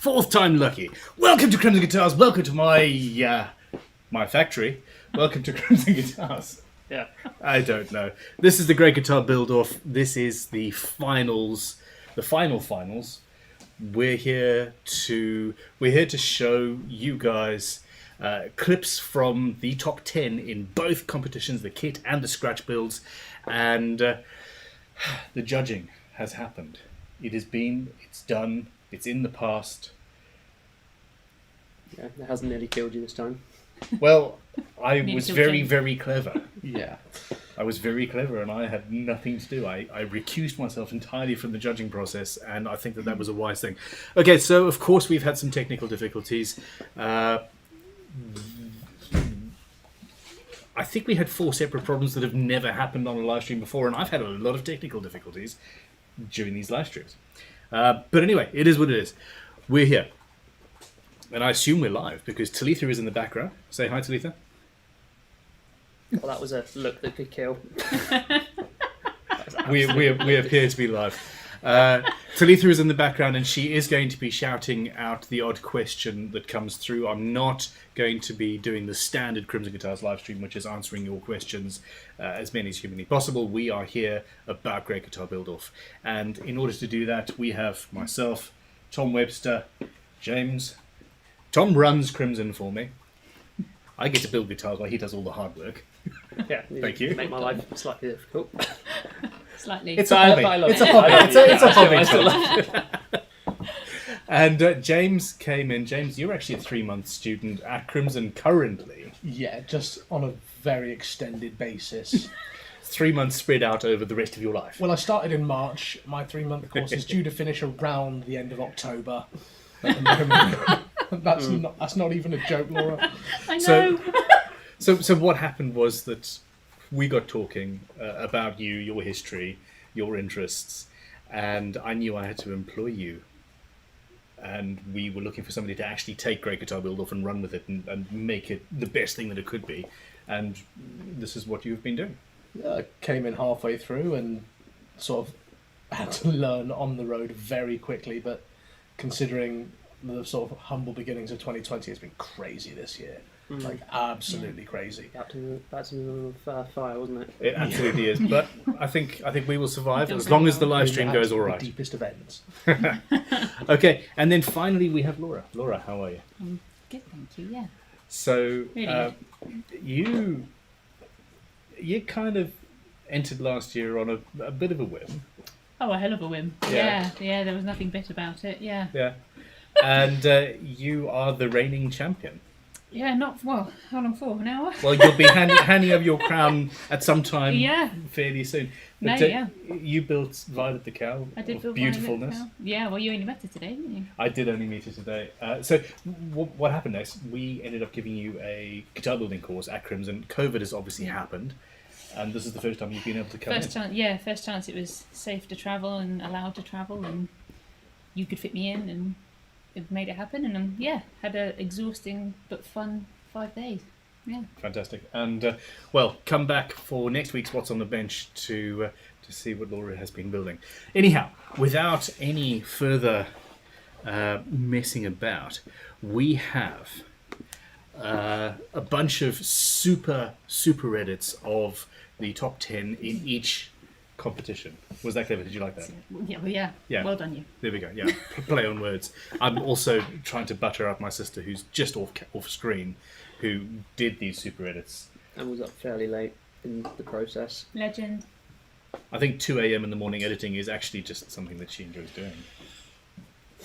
Fourth time lucky. Welcome to Crimson Guitars. Welcome to my factory. Welcome to Crimson Guitars. Yeah. I don't know. This is the Great Guitar Build-Off. This is the finals, the finals. We're here to show you guys clips from the top 10 in both competitions, the kit and the scratch builds, and the judging has happened. It's done, it's in the past. Yeah, it hasn't nearly killed you this time. Well, I was very clever. Yeah. I was very clever and I had nothing to do. I recused myself entirely from the judging process, and I think that was a wise thing. Okay, so of course we've had some technical difficulties. I think we had 4 separate problems that have never happened on a live stream before, and I've had a lot of technical difficulties during these live streams. But anyway, it is what it is. We're here. And I assume we're live because Talitha is in the background. Say hi, Talitha. Well, that was a look that could kill. We appear to be live. Talitha is in the background and she is going to be shouting out the odd question that comes through. I'm not going to be doing the standard Crimson Guitars live stream, which is answering your questions as many as humanly possible. We are here about Great Guitar Build-Off. And in order to do that, we have myself, Tom Webster, James. Tom runs Crimson for me. I get to build guitars while he does all the hard work. Yeah, Thank you. Make my life slightly difficult. Slightly. It's a hobby. It's a hobby. It's a hobby. And James came in. James, you're actually a 3-month student at Crimson currently. Yeah, just on a very extended basis. 3 months spread out over the rest of your life. Well, I started in March. My 3-month course is due to finish around the end of October. At the moment. That's not even a joke, Laura. I know. So what happened was that we got talking about you, your history, your interests, and I knew I had to employ you. And we were looking for somebody to actually take Great Guitar Build-Off and run with it and make it the best thing that it could be. And this is what you've been doing. I came in halfway through and sort of had to learn on the road very quickly, but considering the sort of humble beginnings of 2020, it's been crazy this year. Like, absolutely crazy. Baptism of fire, wasn't it? It absolutely is. But I think we will survive as long as the live stream goes all right. The deepest of ends. Okay, and then finally we have Laura. Laura, how are you? Good, thank you. Yeah. So Really you kind of entered last year on a bit of a whim. Oh, a hell of a whim. Yeah. Yeah. There was nothing bit about it. Yeah. Yeah. And you are the reigning champion. Yeah. Not well. How long for? An hour? Well, you'll be handing over your crown at some time. Yeah. Fairly soon. No, But, yeah. You built Violet the cow. I did of build beautifulness. Violet Cow. Yeah. Well, you only met her today, didn't you? I did only meet her today. So what happened next? We ended up giving you a guitar building course at Crimson. COVID has obviously happened, and this is the first time you've been able to come First in. chance. Yeah. First chance. It was safe to travel and allowed to travel, and you could fit me in, and it made it happen. And had a exhausting but fun 5 days. Yeah. Fantastic. And well, come back for next week's What's on the Bench to see what Laura has been building. Anyhow, without any further messing about, we have a bunch of super edits of the top 10 in each competition. Was that clever? Did you like that? Yeah. Well, yeah. Yeah. Well done, you. There we go. Yeah, play on words. I'm also trying to butter up my sister, who's just off screen, who did these super edits. And was up fairly late in the process. Legend. I think 2 a.m. in the morning editing is actually just something that she enjoys doing.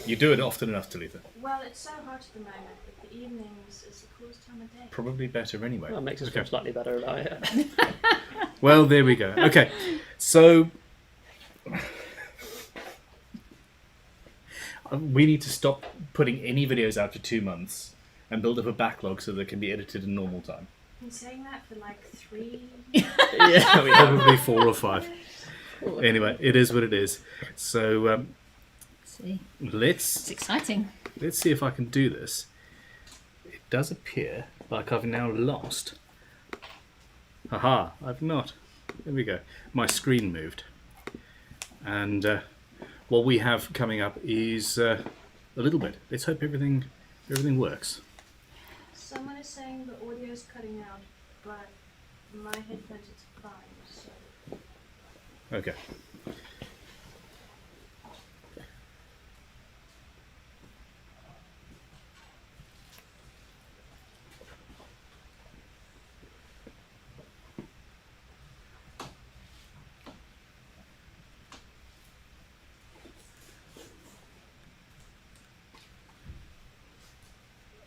You do it often enough, Talitha. Well, it's so hot at the moment, but the evenings is the coolest time of day. Probably better anyway. Well, it makes us feel slightly better about it. Well, there we go. Okay, so we need to stop putting any videos out for 2 months and build up a backlog so they can be edited in normal time. I've been saying that for like 3. Yeah, we have. Probably 4 or 5. Anyway, it is what it is. So See. It's let's exciting. see if I can do this. It does appear like I've now lost. Haha, I've not. There we go. My screen moved. And what we have coming up is a little bit. Let's hope everything works. Someone is saying the audio is cutting out, but my headphones it's fine. So Okay.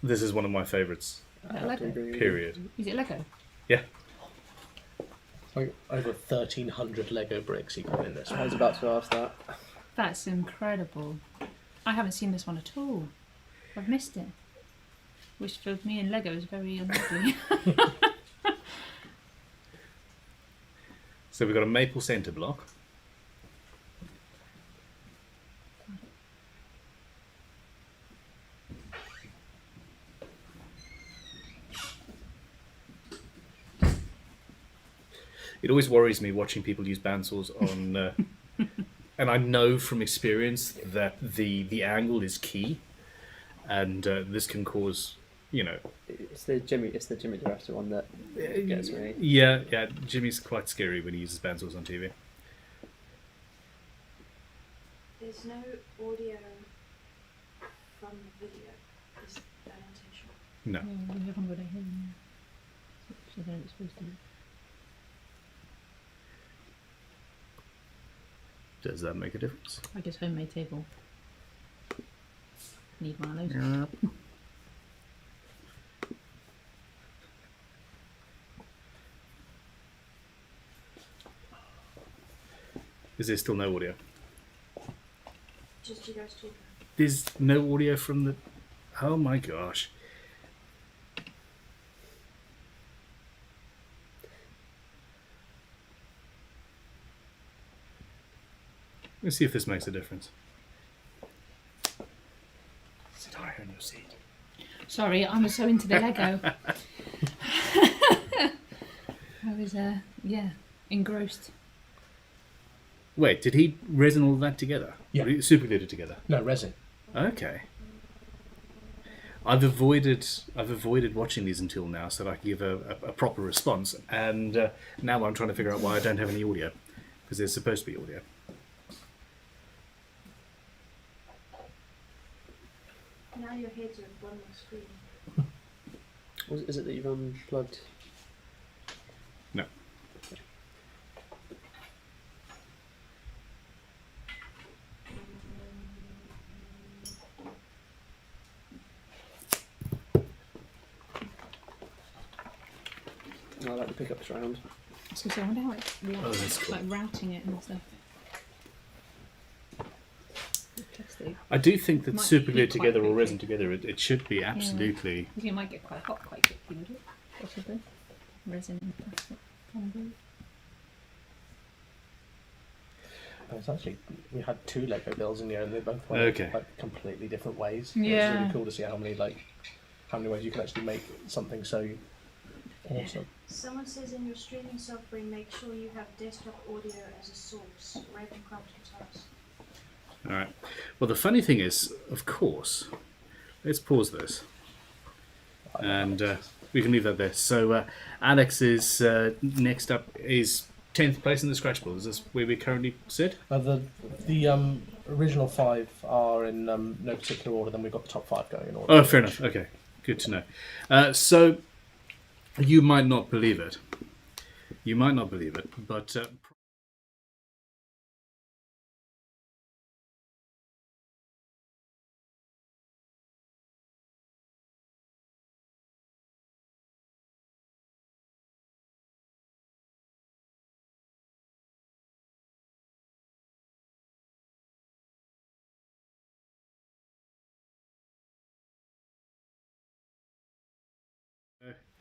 This is one of my favourites. I have to agree with you. Period. Is it Lego? Yeah. Like over 1,300 Lego bricks you got in this I one. was about to ask that. That's incredible. I haven't seen this one at all. I've missed it. Which for me and Lego is very unlikely. So we've got a maple centre block. It always worries me watching people use bandsaws on, and I know from experience that the angle is key, and this can cause, It's the Jimmy Director one that gets me. Yeah, Jimmy's quite scary when he uses bandsaws on TV. there's no audio from the video. Is that intentional? No. No, we haven't got it here. So then it's supposed to be. Does that make a difference? I guess homemade table. Need one of those. Yep. Is there still no audio? Just you guys talking. There's no audio from the... Oh my gosh. Let's see if this makes a difference. Sit higher in your seat. Sorry, I'm so into the Lego. I was, engrossed. Wait, did he resin all that together? Yeah. Or he super glued it together? No, resin. Okay. I've avoided watching these until now so that I can give a proper response, and now I'm trying to figure out why I don't have any audio, because there's supposed to be audio. Now your heads are one on the screen. Is it that you've unplugged? No. I like the pickups round. So I wonder how it's that's cool. like routing it and stuff. The plastic. I do think that Might super heat glued quite together or quickly. resin together, it should be absolutely... I think it might get quite hot quite quickly, would it? Possibly. Resin and plastic combo. It's actually, we had 2 Lego builds in here and they both went Okay. like completely different ways. Yeah. It's really cool to see how many ways you can actually make something so awesome. Someone says in your streaming software, make sure you have desktop audio as a source. Ravencroft guitars. All right. Well, the funny thing is, of course, let's pause this. And we can leave that there. So Alex is next up is 10th place in the scratch pool. Is this where we currently sit? The original 5 are in no particular order, then we've got the top 5 going in order. Oh, fair enough. Okay, good to know. So you might not believe it. You might not believe it, but...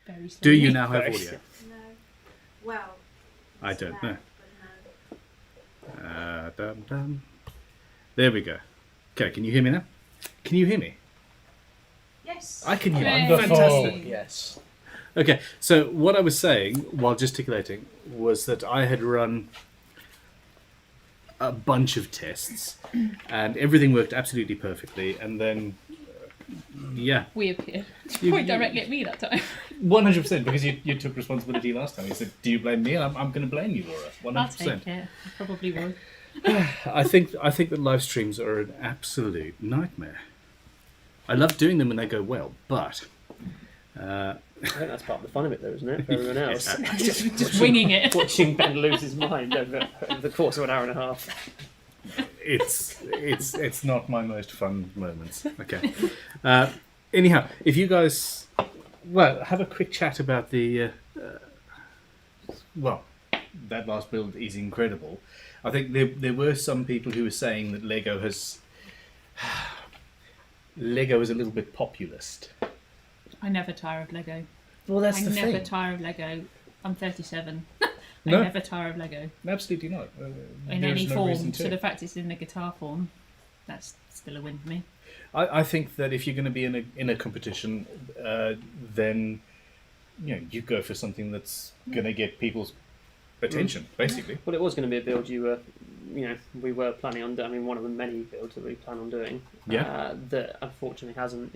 Very slowly. do you now have Very audio? No. Well. I it's don't loud, know. but no. Dum, dum. There we go. Okay, can you hear me now? Can you hear me? Yes. I can hear you. Wonderful. Fantastic. Yes. Okay, so what I was saying while gesticulating was that I had run a bunch of tests, and everything worked absolutely perfectly. And then, yeah, We appeared. You- Point you- directly at me that time. 100%, because you took responsibility last time. You said, "Do you blame me?" And I'm going to blame you, Laura. I'll take 100%. it. I probably would. I think that live streams are an absolute nightmare. I love doing them when they go well, but I think that's part of the fun of it, though, isn't it? For everyone else, Just winging it. watching Ben lose his mind over the course of an hour and a half. it's not my most fun moments. Okay. Anyhow, if you guys, have a quick chat about the, that last build is incredible. I think there were some people who were saying that Lego is a little bit populist. I never tire of Lego. Well, I never tire of Lego. I'm 37. I No. never tire of Lego Absolutely not. in There's any no form. reason So to. the fact it's in the guitar form, that's still a win for me. I think that if you're going to be in a competition, then you go for something that's going to get people's attention, basically. Well, it was going to be a build we were planning on doing. I mean, one of the many builds that we plan on doing. Yeah. That unfortunately hasn't,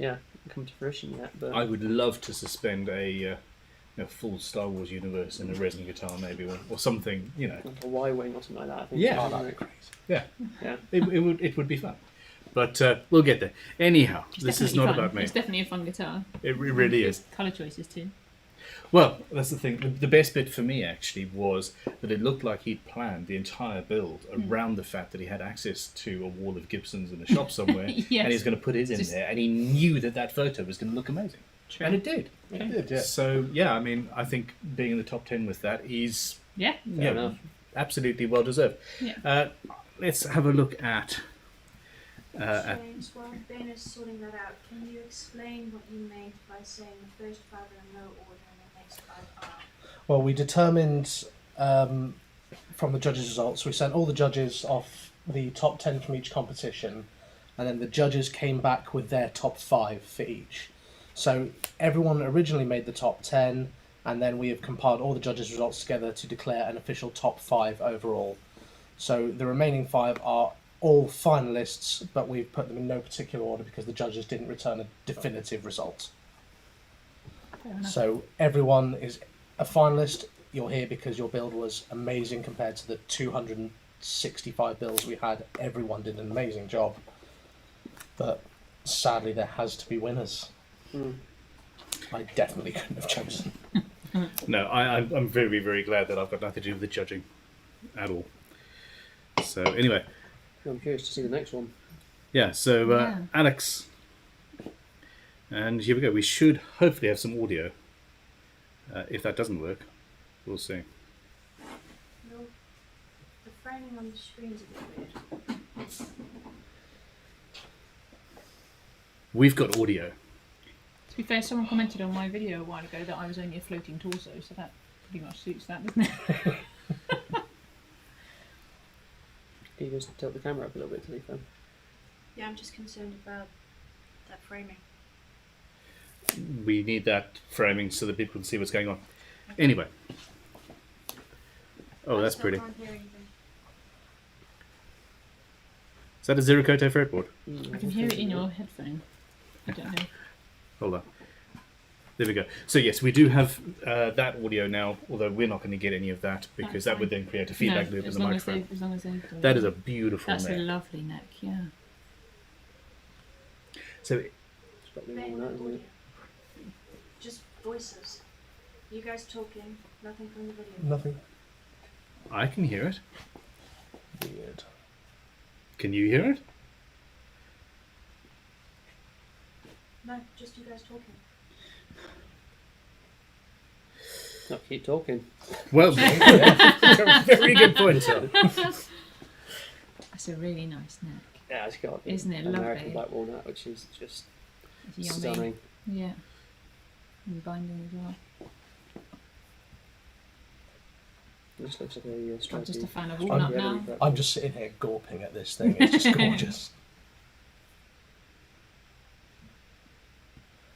come to fruition yet. But I would love to suspend a full Star Wars universe in a resin guitar, maybe, or something. like a Y-wing or something like that. I think. Yeah. Oh, that'd be crazy. Yeah, Yeah. it would be fun. But we'll get there. Anyhow, It's this is definitely not fun. about me. It's definitely a fun guitar. It really is. Colour choices too. Well, that's the thing. The best bit for me, actually, was that it looked like he'd planned the entire build around the fact that he had access to a wall of Gibsons in a shop somewhere, Yes. and he's going to put his in Just- there, and he knew that photo was going to look amazing. True. And it did. It did, yeah. So, yeah, I mean, I think being in the top 10 with that is Yeah. Fair enough. absolutely well deserved. Yeah. Let's have a look at... James, while Ben is sorting that out, can you explain what you meant by saying the first 5 are in no order and the next 5 are? Well, we determined from the judges' results, we sent all the judges off the top 10 from each competition, and then the judges came back with their top 5 for each. So everyone originally made the top 10, and then we have compiled all the judges' results together to declare an official top 5 overall. So the remaining 5 are all finalists, but we've put them in no particular order because the judges didn't return a definitive result. Fair enough. So everyone is a finalist. You're here because your build was amazing compared to the 265 builds we had. Everyone did an amazing job. But sadly, there has to be winners. I definitely couldn't have chosen. No, I'm very, very glad that I've got nothing to do with the judging at all. So, anyway, I'm curious to see the next one. yeah, so Yeah. Alex. And here we go. We should hopefully have some audio. If that doesn't work, we'll see. No, the framing on the screen's a bit weird. We've got audio. To be fair, someone commented on my video a while ago that I was only a floating torso, so that pretty much suits that, doesn't it? Can you just tilt the camera up a little bit to leave them? Yeah, I'm just concerned about that framing. We need that framing so that people can see what's going on. Anyway. Oh, that's I still pretty. can't hear anything. Is that a zero kote fretboard? I can hear it in your headphone. I don't know. Hold on. There we go. So yes, we do have that audio now, although we're not going to get any of that because That's that would fine. then create a feedback No, loop in as the long microphone. As they do That it. is a beautiful That's a neck. lovely neck, yeah. So It's got the Ben, wrong no note, isn't audio. it? Just voices. You guys talking, nothing from the video. Nothing I can hear it. weird. Can you hear it? No, just you guys talking. No, keep talking. Well, very good point, sir. That's a really nice neck. Yeah, it's got the Isn't it American lovely? black walnut, which is just It's yummy. stunning. Yeah. And binding as well. It just looks like a I'm stripy. just a fan of stripy walnut ebony now. black I'm just sitting here gawping at this thing. It's just gorgeous.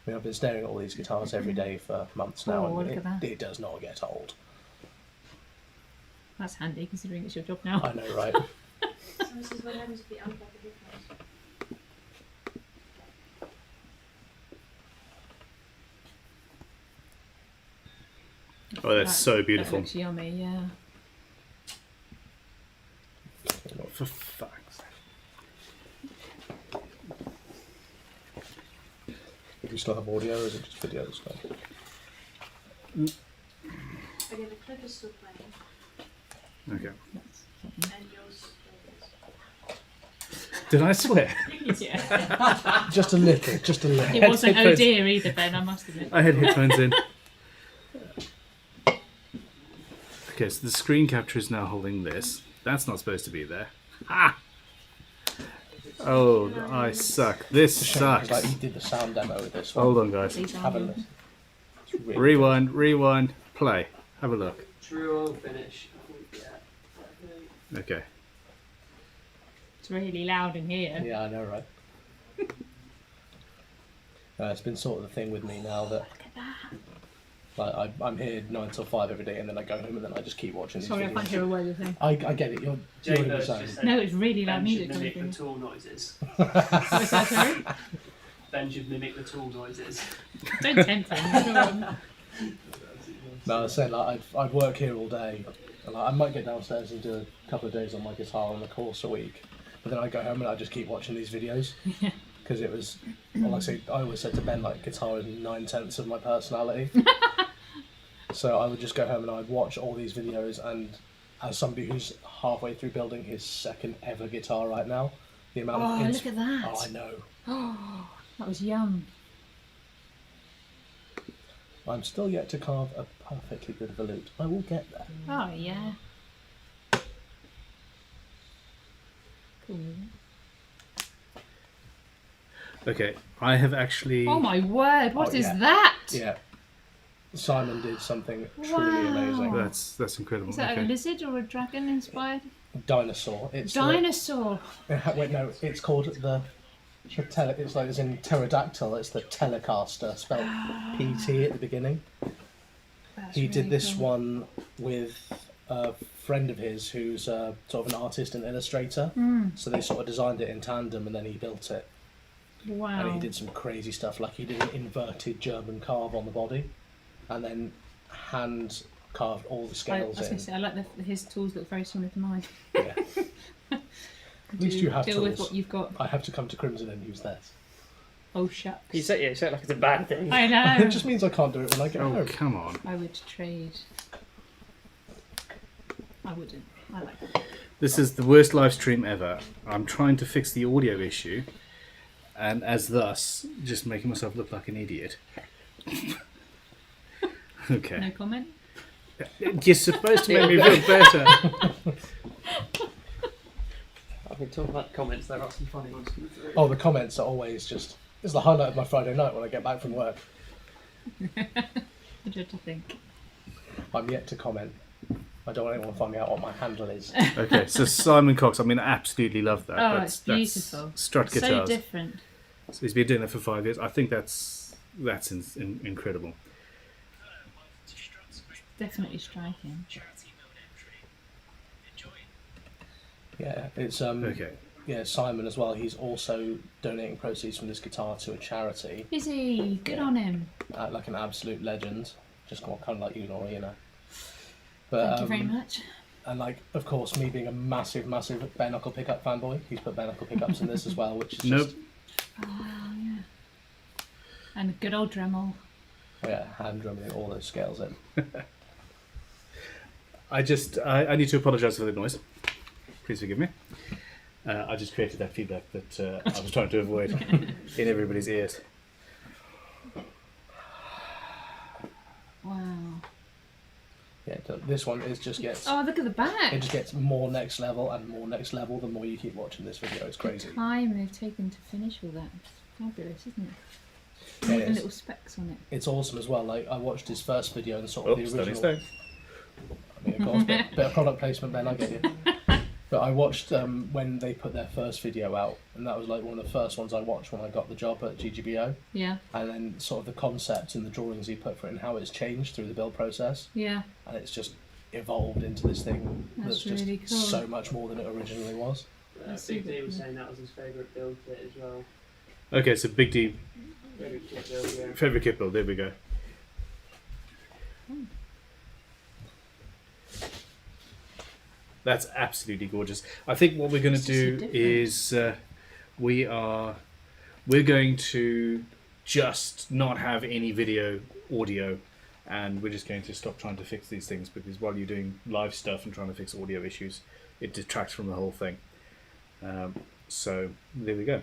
I mean, I've been staring at all these guitars every day for months now, Oh, and look at that. it does not get old. That's handy considering it's your job now. I know, right? So this is what happens if you unplug the headphones. Oh, that's so beautiful. That looks yummy, yeah. For fuck's sake. Do you still have audio, or is it just video this time? Okay, the clip is still playing, Okay. and yours Did I swear? Yeah. Just a little, just a little. It wasn't oh headphones. dear either, Ben, I must admit. I had headphones in. Okay, so the screen capture is now holding this. That's not supposed to be there. Ah! Oh, I suck. This sucks. Like you did the sound demo with this one. Hold on, guys. Please Have a don't. listen. It's really Rewind, rewind, play. Have a look. True or finish? Yeah. Okay. It's really loud in here. good. Yeah, I know, right? It's been sort of the thing with me now that Look at that. like I'm here 9 till 5 every day, and then I go home and then I just keep watching these Sorry, I videos. can't hear a word you're saying. I get it. You're Jay what Bird saying. just said No, it's really loud Ben music should coming mimic the through. tool noises. What's that, sorry? Ben should mimic the tool noises. Don't tempt him. Go on. No, I was saying like I'd work here all day, and like, I might get downstairs and do a couple of days on my guitar on the course a week, but then I go home and I just keep watching these videos because it was. Well, like I say, I always said to Ben like guitar is 9/10 of my personality. So I would just go home and I'd watch all these videos, and as somebody who's halfway through building his second ever guitar right now, the amount Oh, of look at that. Oh, I know. Oh, that was yum. I'm still yet to carve a perfectly good volute. I will get there. Oh, yeah. Cool. Okay, I have actually. Oh my word, what Oh, is yeah. that? Yeah. Simon did something truly Wow. amazing. That's incredible. Is that a Okay. lizard or a dragon inspired? Dinosaur. It's the- Dinosaur. wait, no, it's called it's like it's in pterodactyl. It's the Telecaster, spelled PT at the beginning. That's He did really this cool. one with a friend of his who's sort of an artist and illustrator. So they sort of designed it in tandem, and then he built it. Wow. And he did some crazy stuff, like he did an inverted German carve on the body, and then hand carved all the I was scales going in. to say, I like his tools look very similar to mine. Yeah. At least you have Deal with tools. what you've got. I have to come to Crimson and use theirs. Oh, shucks. You say it like it's a bad thing. I It know. just means I can't do it when I get Oh, home. come on. I would trade. I wouldn't. I like that. This is the worst live stream ever. I'm trying to fix the audio issue, and as thus, just making myself look like an idiot. Okay. No comment? You're supposed to make me feel better. I think talking about comments, there are some funny ones coming through. Oh, the comments are always just. It's the highlight of my Friday night when I get back from work. What did I think? I'm yet to comment. I don't want anyone to find out what my handle is. Okay, so Simon Cox, I mean, I absolutely love that. Oh, That's it's beautiful. Strut So guitars. different. So he's been doing that for 5 years. I think that's incredible. Definitely striking. Yeah, it's Okay. yeah, Simon as well. He's also donating proceeds from this guitar to a charity. Is he? Good Yeah. on him. Like an absolute legend. Just kind of like you, Laura, you know. But, Thank you very much. And like, of course, me being a massive bare knuckle pickup fanboy, he's put bare knuckle pickups in this as well, which is Nope. just Oh, yeah. And a good old Dremel. hand drumming all those scales in. I need to apologise for the noise. Please forgive me. I just created that feedback that I was trying to avoid in everybody's ears. Wow. Yeah, this one is just gets Oh, look at the back. it just gets more next level and more next level the more you keep watching this video. It's crazy. Time they've taken to finish all that. It's fabulous, isn't it? Yeah, All it the is. little specks on it. It's awesome as well. Like I watched his first video and sort of Oh, the stunning original. stone. I mean, of course, bit of product placement, Ben. I get you. But I watched when they put their first video out, and that was like one of the first ones I watched when I got the job at GGBO. Yeah, And then sort of the concept and the drawings he put for it and how it's changed through the build process, yeah. and it's just evolved into this thing That's that's just really cool. so much more than it originally was. Let's Big see D what- was saying that was his favourite build kit as well. Okay, so Big D, Favourite kit build, yeah. favourite kit build, there we go. That's absolutely gorgeous. I think what we're going to It's just so do different. is we're going to just not have any video, audio, and we're just going to stop trying to fix these things, because while you're doing live stuff and trying to fix audio issues, it detracts from the whole thing. So there we go.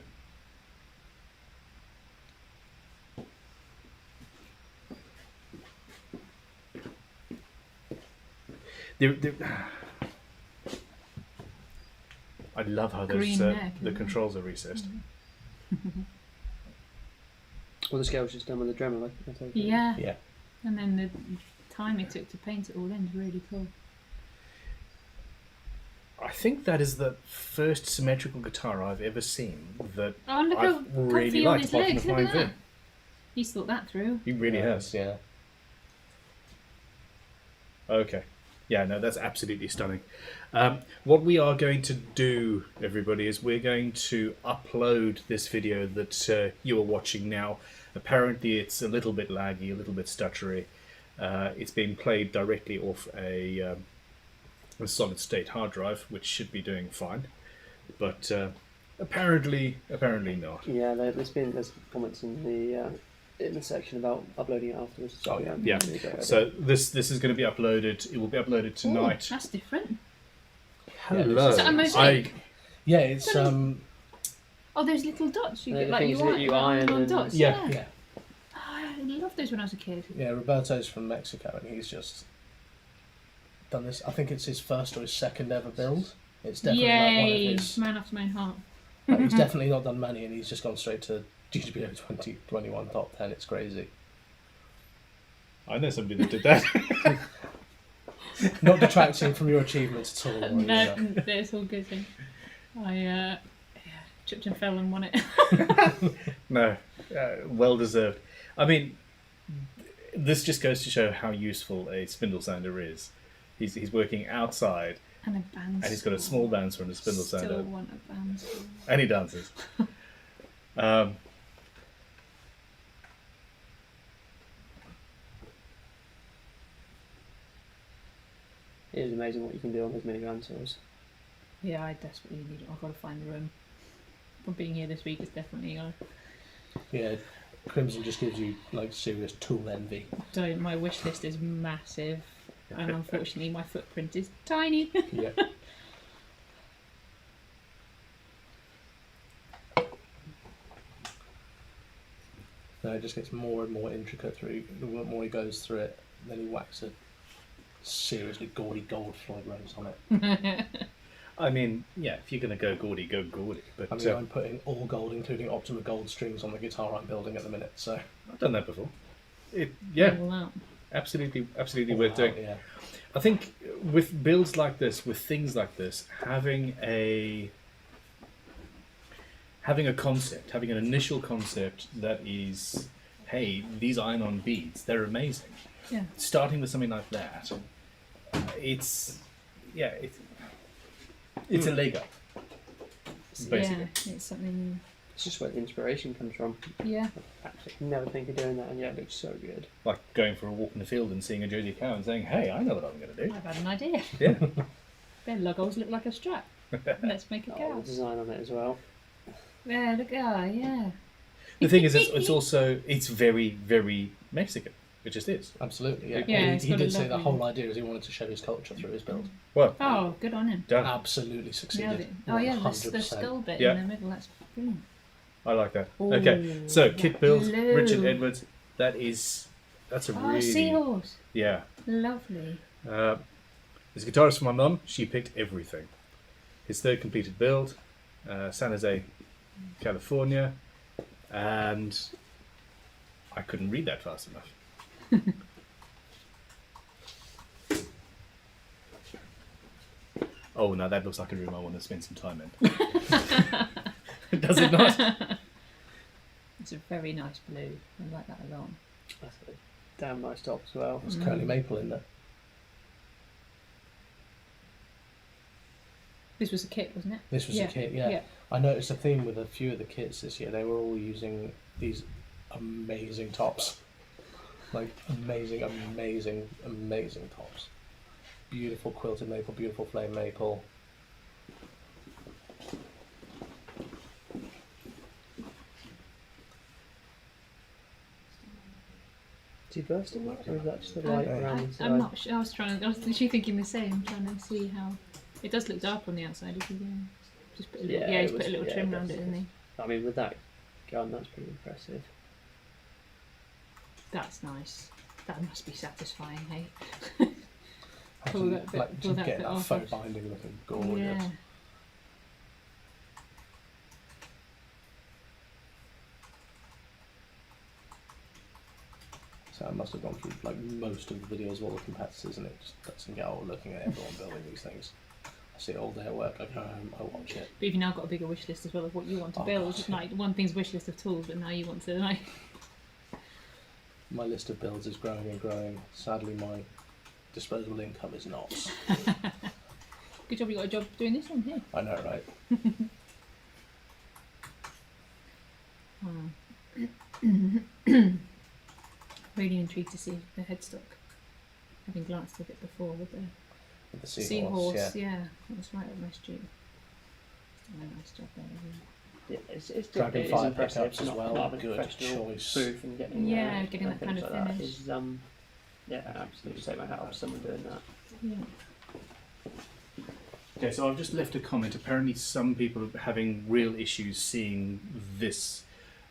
There, I love how those Green neck, the isn't it? controls are recessed. Well, the scale's just done with the Dremel, I take it. Yeah. Yeah. And then the time it took to paint it all in is really cool. I think that is the first symmetrical guitar I've ever seen that Oh, and look how I've really comfy on liked, his apart from legs. the Look at Flying that. He's thought that through. He really has. Yeah. Okay. Yeah, no, that's absolutely stunning. What we are going to do, everybody, is we're going to upload this video that you are watching now. Apparently it's a little bit laggy, a little bit stuttery. It's being played directly off a solid state hard drive, which should be doing fine. But apparently not. Yeah, there's comments in the section about uploading it afterwards. So Oh, yeah. Yeah. there you go. So this is going to be uploaded. It will be uploaded Ooh, tonight. that's different. Hello. Is that a mosaic? Yeah, it's Oh, those little dots. You Yeah, get the like things you that iron, you like iron little and- dots. Yeah. yeah. Oh, I loved those when I was a kid. Yeah, Roberto's from Mexico, and he's just done this. I think it's his first or his second ever build. It's definitely like one of Yay! his. Man after my own heart. Like, he's definitely not done many, and he's just gone straight to GGBO 2021 top 10. It's crazy. I know somebody that did that. Not detracting from your achievements at all. No, it's all good. Thing. I tripped and fell and won it. No, well deserved. I mean, this just goes to show how useful a spindle sander is. He's working outside, And a band. and he's got a small bouncer and a spindle Still sander, want a band. and he dances. It is amazing what you can do on those mini bandsaws. Yeah, I desperately need it. I've got to find the room. From being here this week, it's definitely Yeah, Crimson just gives you like serious tool envy. don't. My wish list is massive, and unfortunately, my footprint is tiny. Yeah. No, it just gets more and more intricate through. The more he goes through it, then he whacks a seriously gaudy gold Floyd Rose on it. I mean, yeah, if you're going to go gaudy, go gaudy. But I mean, I'm putting all gold, including Optima gold strings, on the guitar I'm building at the minute. So I've done that before. Yeah, All out. absolutely all worth out, doing. yeah. I think with builds like this, with things like this, having a concept, having an initial concept that is, hey, these iron-on beads, they're amazing. Yeah. Starting with something like that, it's a leg up. Basically. Yeah, it's something. It's just where the inspiration comes from. Yeah. Absolutely never think of doing that, and yet it looks so good. Like going for a walk in the field and seeing a Jersey cow and saying, hey, I know what I'm going to do. I've had an idea. Yeah. Their logos look like a strap. Let's make a Oh, cow. the design on it as well. Yeah, look, yeah. The thing is, it's very, very Mexican. It just is. Absolutely, yeah. Yeah, he it's he got a did say the lovely- whole idea is he wanted to show his culture through his build. Well, Oh, good on him. done. Absolutely Nailed succeeded. it. Oh yeah, the 100%. skull bit Yeah. in the middle. That's brilliant. I like that. Ooh, Okay, so kit build, blue. Richard Edwards. That's a Oh, really seahorse. yeah. Lovely. His guitarist for my mum. She picked everything. His third completed build, San Jose, California, and I couldn't read that fast enough. Oh, now that looks like a room I want to spend some time in. Does it not? It's a very nice blue. I like that a lot. That's a damn nice top as well. There's curly maple in there. This was a kit, wasn't it? This was a kit, yeah. I noticed a theme with a few of the kits this year. They were all using these amazing tops. Like, amazing tops. Beautiful quilted maple, beautiful flame maple. Is he bursting that, or is that just the I- light I- around the I'm side? not sure. I was literally thinking the same, trying to see how. It does look dark on the outside, if you just put a little, Yeah, he's it put a was- little yeah, trim it around does. it, isn't he? I mean, with that gun, that's pretty impressive. That's nice. That must be satisfying, hey? Actually, Pull that bit- like, pull to that get bit that off. faux binding looking gorgeous. Yeah. So I must have gone through like most of the videos of all the competitors, and it just doesn't get old looking at everyone building these things. I see it all day at work. I go home, I watch it. But you've now got a bigger wish list as well of what you want to Oh, build. God. Like one thing's wish list of tools, but now you want to like. My list of builds is growing and growing. Sadly, my disposable income is not. Good job you got a job doing this one here. I know, right? Really intrigued to see the headstock. Having glanced at it before with the With the seahorse, yeah. yeah, that was right up my street. Oh, nice job there. Isn't Yeah, it's Dragon it is Fire impressive. pickups as Not- well, not having a good professional choice. Booth and getting Yeah, getting that kind things of like finish. Is, yeah, absolutely take my hat off to someone doing that. it? Yeah. Okay, so I've just left a comment. Apparently, some people are having real issues seeing this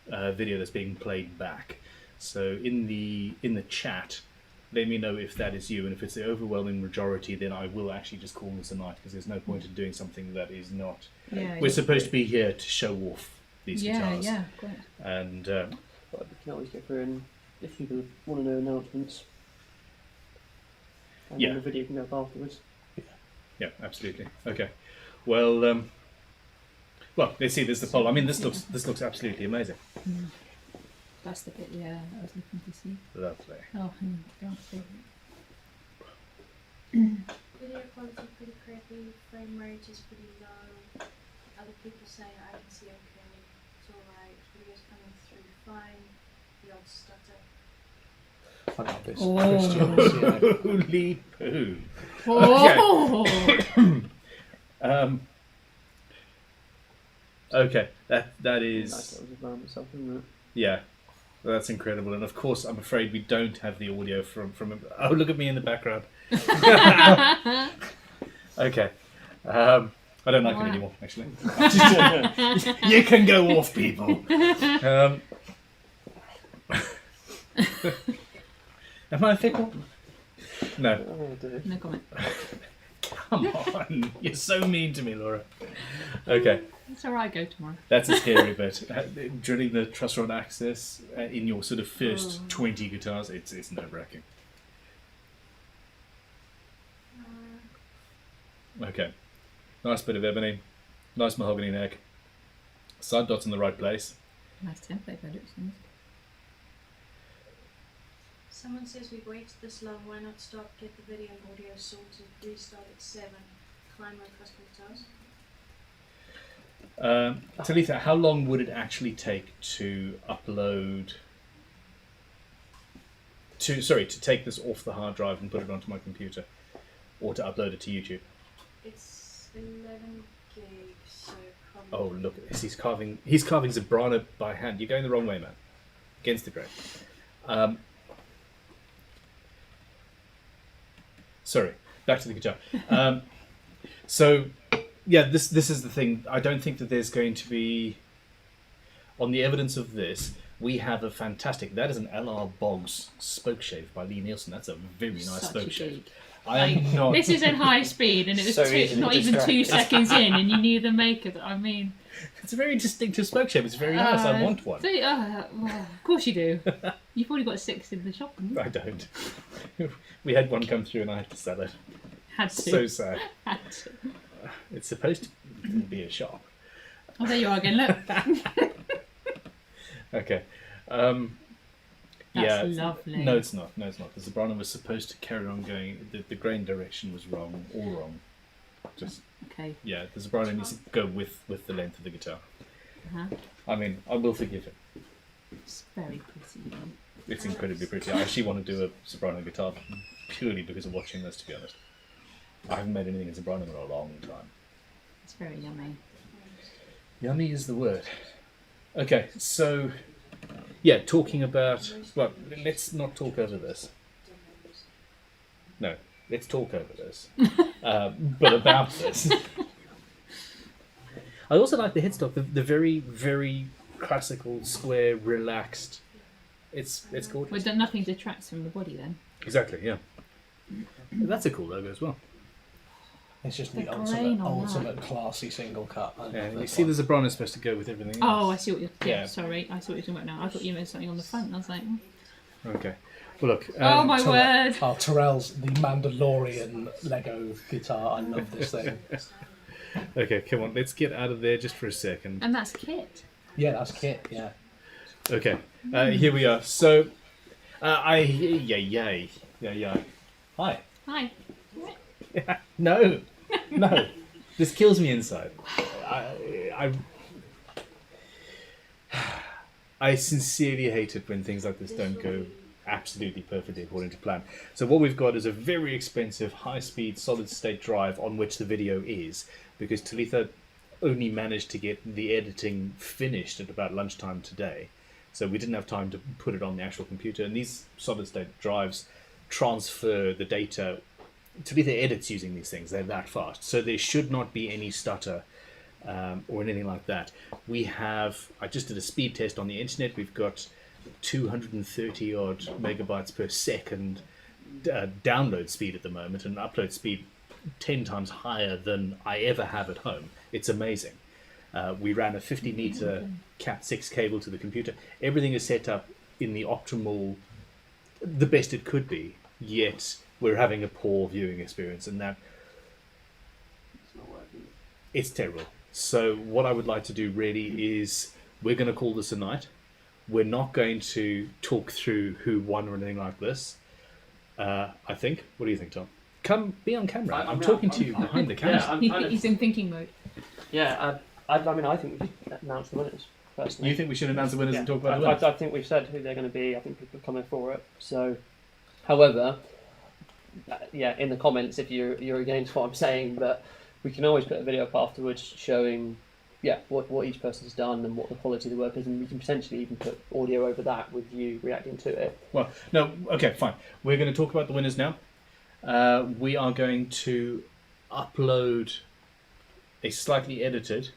video that's being played back. So in the chat, let me know if that is you, and if it's the overwhelming majority, then I will actually just call this a night, because there's no point in doing something that is not. Yeah, We're supposed to be here to show off these guitars, yeah, great. and But we can always get through, and if people want to know announcements, and Yeah. then the video can go up afterwards. yeah, absolutely. Okay, well, let's see. There's the poll. I mean, this looks absolutely amazing. That's the bit, yeah, I was looking to see. Lovely. Oh, hang on, don't see. Video quality pretty crappy, frame rate is pretty low. Other people say I can see okay, it's alright, video's coming through fine, the odd stutter. I got this. Oh. Christians, Holy poo! Oh! Okay, that Nice is little design myself, isn't it? yeah. Well, that's incredible, and of course, I'm afraid we don't have the audio from. Oh, look at me in the background. Okay, I don't like it anymore. Actually, you can go off, people. Am I a fickle? No. Oh, dear. No comment. Come on, you're so mean to me, Laura. Okay. It's alright, go tomorrow. That's a scary bit. Drilling the truss rod access in your sort of first 20 guitars, it's nerve-wracking. Okay. Nice bit of ebony. Nice mahogany neck. Side dots in the right place. Nice template, but it seems. Someone says we've waited this long, why not stop, get the video and audio sorted, restart at 7, climb our custom guitars. Talitha, how long would it actually take to upload... to take this off the hard drive and put it onto my computer? Or to upload it to YouTube? It's 11 gigs, so probably... Oh, look at this. He's carving Zebrana by hand. You're going the wrong way, man. Against the grain. Sorry, back to the guitar. So, yeah, this is the thing. I don't think that there's going to be... On the evidence of this, we have a fantastic... That is an LR Boggs spoke shave by Lee Nielsen. That's a very nice Such spoke a shave. gig. I am not... This is at high speed, and it was So easily not even 2 distracted. seconds in, and you knew the maker. I mean, It's a very distinctive spoke shave. It's very nice. I want one. Well, of course you do. You've already got 6 in the shop. Haven't you? I don't. We had one come through and I had to sell it. Had to. So sad. Had to. It's supposed to be a shop. Oh, there you are again. Look. Okay. That's yeah. lovely. No, it's not. No, it's not. The Zebrana was supposed to carry on going. The grain direction was wrong, all wrong. Just Okay. yeah, the soprano needs to go with the length of the guitar. Uh-huh. I mean, I will forgive him. It's very pretty. It's incredibly pretty. I actually want to do a soprano guitar purely because of watching this, to be honest. I haven't made anything in soprano in a long time. It's very yummy. Yummy is the word. Okay, so yeah, talking about, well, let's not talk over this. No, let's talk over this. But about this. I also like the headstock, the very, very classical, square, relaxed. It's gorgeous. Well, nothing detracts from the body then. Exactly, yeah. That's a cool logo as well. It's just The the grain on ultimate classy single cut. I love Yeah, you this see one. the soprano is supposed to go with everything Oh, I else. see what you're. Yeah. Yeah, sorry, I saw what you're talking about now. I thought you meant something on the front. And I was like, Okay. Well, look. oh my Terrell- word! Oh, Terrell's the Mandalorian Lego guitar. I love this thing. Okay, come on. Let's get out of there just for a second. And that's Kit. Yeah, that's Kit. Yeah. Okay. Here we are. So, yay. Hi. Hi. No. This kills me inside. I sincerely hate it when things like this don't go absolutely perfectly according to plan. So what we've got is a very expensive high-speed solid-state drive on which the video is, because Talitha only managed to get the editing finished at about lunchtime today. So we didn't have time to put it on the actual computer. And these solid-state drives transfer the data. Talitha edits using these things. They're that fast. So there should not be any stutter or anything like that. I just did a speed test on the internet. We've got 230 odd megabytes per second download speed at the moment, and upload speed 10 times higher than I ever have at home. It's amazing. We ran a 50 meter Cat6 cable to the computer. Everything is set up in the optimal, the best it could be, yet we're having a poor viewing experience, and that it's terrible. So what I would like to do really is, we're going to call this a night. We're not going to talk through who won or anything like this. I think. What do you think, Tom? Come, be on camera. I'm talking to you behind the camera. Yeah, I'm kind of, He's in thinking mode. yeah. I mean, I think we should announce the winners. Personally. You think we should announce the winners Yeah. and talk about the winners? I think we've said who they're going to be. I think people are coming for it. So, however, yeah, in the comments if you're against what I'm saying, but we can always put a video up afterwards showing, yeah, what each person's done and what the quality of the work is, and we can potentially even put audio over that with you reacting to it. Well, no, okay, fine. We're going to talk about the winners now. We are going to upload a slightly edited.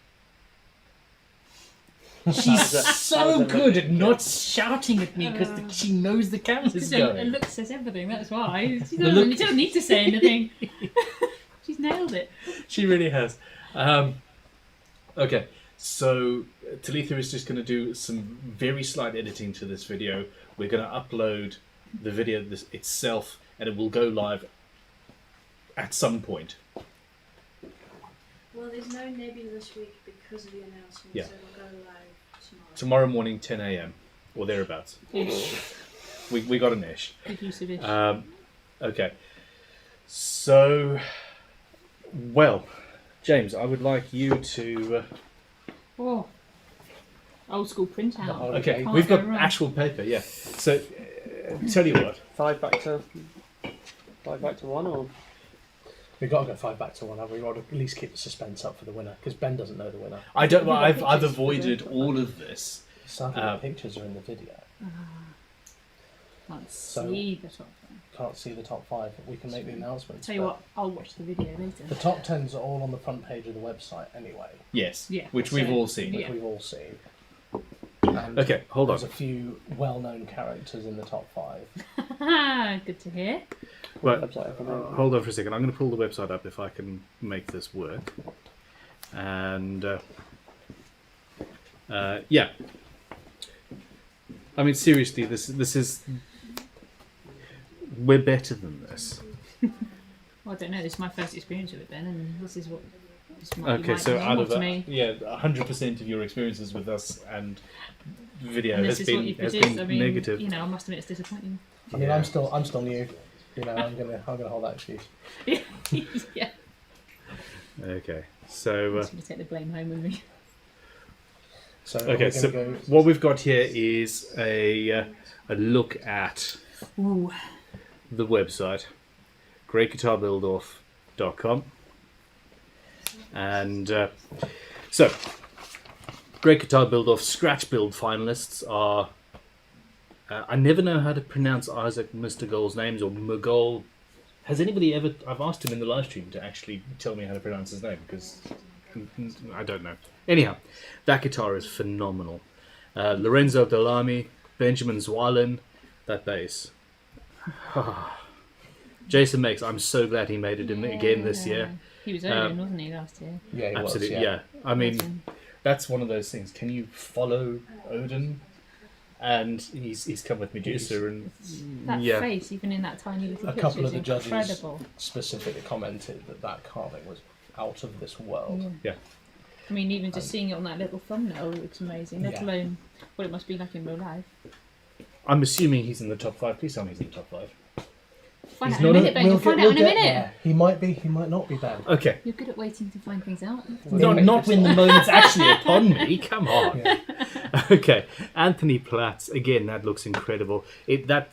She's so good at not shouting at me because she knows the camera's The going. look says everything, that's why. She The doesn't, look- you don't need to say anything. She's nailed it. She really has. Okay, so Talitha is just going to do some very slight editing to this video. We're going to upload the video itself, and it will go live at some point. Well, there's no Nebula this week because of the announcement, Yeah. so it'll go live tomorrow. Tomorrow morning, 10 a.m. or thereabouts. We got an ish. Good use of it. Okay, so, well, James, I would like you to... Oh. Old school printout. Okay, Can't we've go got wrong. actual paper, yeah. So, tell you what. 5 back to 1, or We've got to go 5 back to 1. We've got to at least keep the suspense up for the winner, because Ben doesn't know the winner. I don't. Well, Have you got I've pictures? avoided all of this. Sadly, the pictures are in the video. Can't So- see the top one. Can't see the top 5, but we can make the announcements. Tell you but what, I'll watch the video later. The top 10s are all on the front page of the website anyway, Yes. Yeah, Which we've so- all seen. which Yeah. we've all seen. And Okay, hold on. there's a few well-known characters in the top 5. Good to hear. Right. website up and over. Hold on for a second. I'm going to pull the website up if I can make this work. And yeah. I mean, seriously, this is. We're better than this. Well, I don't know. This is my first experience with it, Ben, and this is what. This might, Okay, might so mean out more of to me. 100% of your experiences with us and video And has this is what been you've has produced. been I mean, negative. you know, I must admit it's disappointing. I mean, Yeah. I'm still new. You know, I'm gonna hold that excuse. Yeah. Okay, I'm so just going to take the blame home with me. So okay, we're so gonna go. what we've got here is a look at Ooh. the website, greatguitarbuildoff.com, and so Great Guitar Build Off scratch build finalists are. I never know how to pronounce Isaac Mr. names or Mugol. Has anybody ever? I've asked him in the live stream to actually tell me how to pronounce his name because I don't know. Anyhow, that guitar is phenomenal. Lorenzo Delamy, Benjamin Zwalin, that bass. Jason Makes. I'm so glad he made it in again this year. He was Odin, wasn't he, last year? Yeah, he Absolutely, was, yeah. I mean, Legend. that's one of those things. Can you follow Odin? And he's come with Medusa, and That yeah, face, even in that tiny little A picture, couple is of the judges incredible. specifically commented that carving was out of this world. yeah. I mean, even just seeing it on that little thumbnail looks amazing, let Yeah. alone what it must be like in real life. I'm assuming he's in the top 5. Please tell me he's in the top 5. Find He's out in a not a- minute, Ben. You'll find out in a minute. there. He might be. He might not be, Ben. Okay. You're good at waiting to find things out. Not when the moment's actually upon me. Come on. Yeah. Okay. Anthony Platts. Again, that looks incredible. The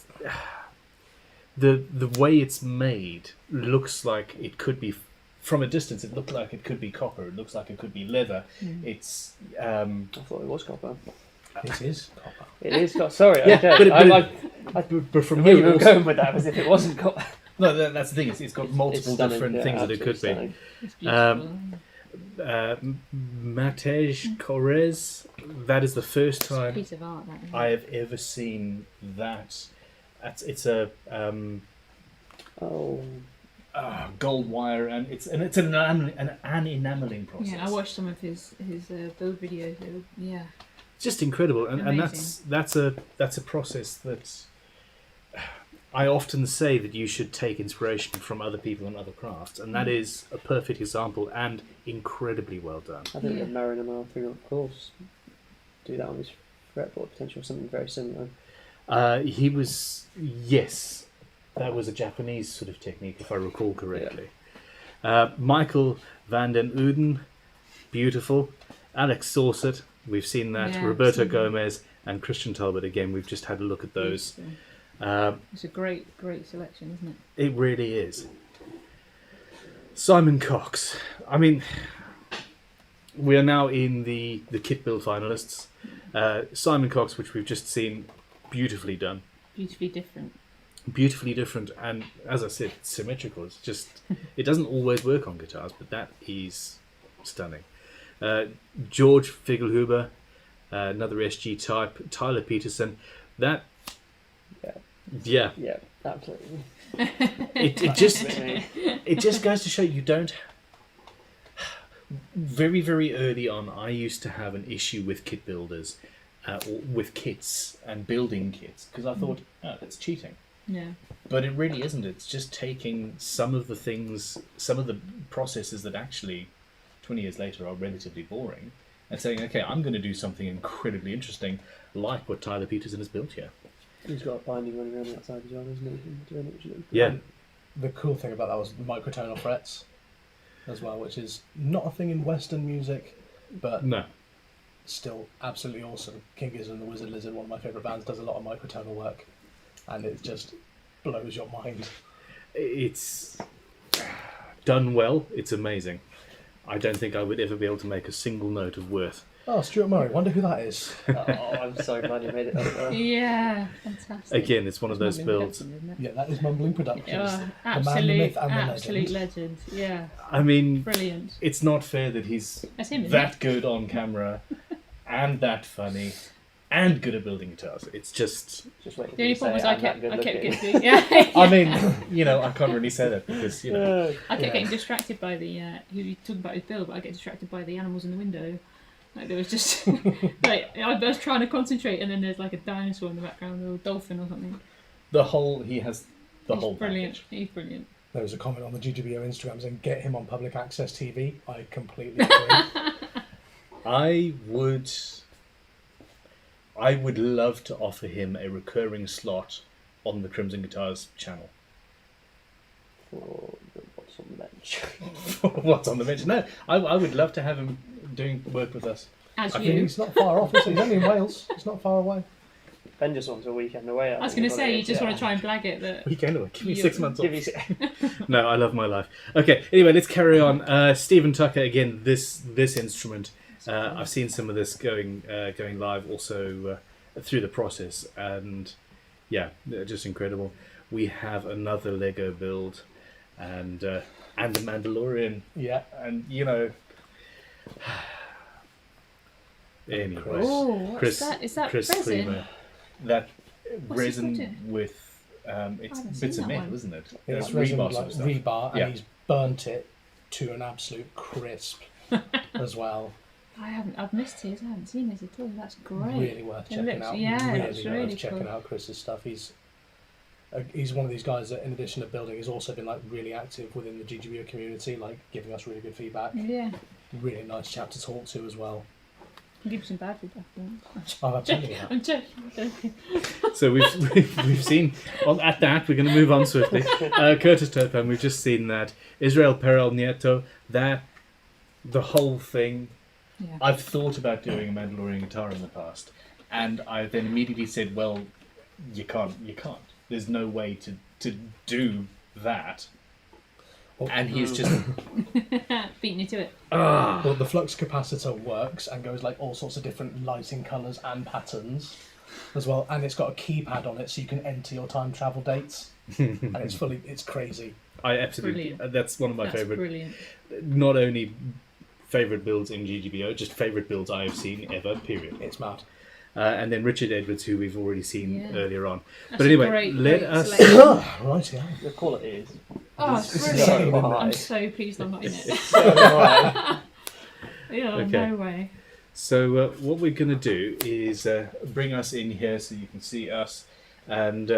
way it's made looks like it could be. From a distance, it looked like it could be copper. It looks like it could be leather. It's. I thought it was copper. It is copper. It is copper. Sorry, Yeah, okay. but from Where here, you were also, going with that as if it wasn't copper. no, that's the thing. It's got multiple stunning, different yeah, things that it could absolutely be. It's beautiful. Matej Korez. That is the first It's a time piece of art, that. Isn't I it? have ever seen that. It's a Oh, gold wire, and it's an enameling process. Yeah, I watched some of his build videos. Yeah, It's just incredible, and Amazing. that's a process that I often say that you should take inspiration from other people and other crafts, and that is a perfect example and incredibly well done. I think Yeah. that Marin and Arthur, of course, do that on his fretboard potential, something very similar. He was, yes, that was a Japanese sort of technique, if I recall correctly. Michael van den Uden, beautiful. Alex Saucett, we've seen that. Yeah, Roberto seen that. Gomez and Christian Talbot, again, we've just had a look at those. Beautiful. It's a great selection, isn't it? It really is. Simon Cox. I mean, we are now in the kit build finalists. Simon Cox, which we've just seen, beautifully done. Beautifully different. Beautifully different, and as I said, symmetrical. It's just, it doesn't always work on guitars, but that is stunning. George Figelhuber, another SG type. Tyler Peterson. That, yeah. Yeah, absolutely. It just goes to show you don't. Very, very early on, I used to have an issue with kit builders, or with kits and building kits, because I thought, oh, that's cheating. Yeah. But it really isn't. It's just taking some of the things, some of the processes that actually, 20 years later, are relatively boring, and saying, okay, I'm going to do something incredibly interesting, like what Tyler Peterson has built here. He's got a binding running around the outside as well, isn't he? Doing it, isn't he? Yeah. The cool thing about that was microtonal frets as well, which is not a thing in Western music, but No. still absolutely awesome. King Gizzard and the Wizard Lizard, one of my favourite bands, does a lot of microtonal work, and it just blows your mind. It's done well. It's amazing. I don't think I would ever be able to make a single note of worth. Oh, Stuart Murray, wonder who that is. Oh, I'm so glad you made it up there. Yeah, fantastic. Again, it's one of those It's builds. Mumbling Production, isn't Yeah, that is Mumbling Productions. it? Oh, the man, the absolute, myth, and the absolute legend. legend. Yeah, I mean, brilliant. it's not fair that he's That's him, isn't that good on camera and that funny and good at building guitars. It's just, Just waiting The only problem was I kept looking. getting yeah. I mean, I can't really say that because, I kept Yeah. getting distracted by the he was talking about his build, but I get distracted by the animals in the window. Like there was just like I was trying to concentrate, and then there's like a dinosaur in the background or a dolphin or something. he has the He's whole brilliant. package. He's brilliant. There was a comment on the GGBO Instagram saying, get him on public access TV. I completely agree. I would love to offer him a recurring slot on the Crimson Guitars channel. For what's what's on the bench. What's on the bench? No, I would love to have him doing work with us. As I mean, you. he's not far off. He's only in Wales. He's not far away. Ben just wants a weekend away. I was going to say, you just want to try and blag it that. Weekend away. Give me You- 6 months off. Give you No, I love my life. Okay, anyway, let's carry on. Stephen Tucker, again, this instrument. I've seen some of this going live also through the process, and yeah, just incredible. We have another Lego build, and the Mandalorian, Yeah. and you know. Anyway, Oh, what's Chris, that? Is that Chris resin? Cleaver. That What's he resin put in? with it's haven't bits seen of that metal, one. isn't it? It's Rebar resin, sort like of stuff. rebar, and Yeah. he's burnt it to an absolute crisp as well. I've missed his. I haven't seen his at all. That's great. Really worth It checking looks- out. yeah, really it's worth really checking cool. out Chris's stuff. He's one of these guys that, in addition to building, has also been like really active within the GGBO community, like giving us really good feedback. Yeah. Really nice chap to talk to as well. I'll give you some bad feedback. Oh, I'm telling you that. I'm joking. So we've seen at that. We're going to move on swiftly. Curtis Turpin. We've just seen that Israel Perel Nieto. That the whole thing. Yeah. I've thought about doing a Mandalorian guitar in the past, and I then immediately said, "Well, you can't. There's no way to do that." And he's just Beating you to it. Well, the flux capacitor works and goes like all sorts of different lighting colours and patterns as well, and it's got a keypad on it so you can enter your time travel dates, and it's crazy. I absolutely. Brilliant. That's one of my That's favorite. brilliant. Not only favorite builds in GGBO, just favorite builds I have seen ever. Period. It's mad. And then Richard Edwards, who we've already seen Yeah. earlier on. That's But a anyway, great, let great us. selection. Right, yeah. the quality is Oh, it's It's brilliant. insane, isn't it? high. I'm so pleased I'm not in it. So high. Yeah, Okay. no way. So what we're going to do is bring us in here so you can see us, and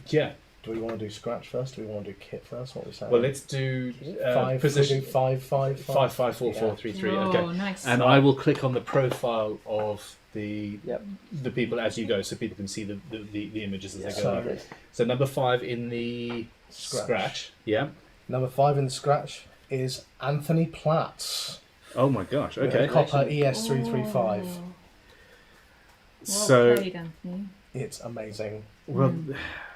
yeah. Do we want to do scratch first? Do we want to do kit first? What are we saying? Well, let's do five. position. We do 5, 5, 5, 5, 4, 4, 3, 3. Oh, Okay. nice. And I will click on the profile of the Yep. the people as you go, so people can see the images as they go. So- by. So number 5 in the scratch. Yeah. Number 5 in the scratch is Anthony Platts. Oh my gosh. With Okay. a Copper ES335. Oh. Well So played, Anthony. It's amazing. well,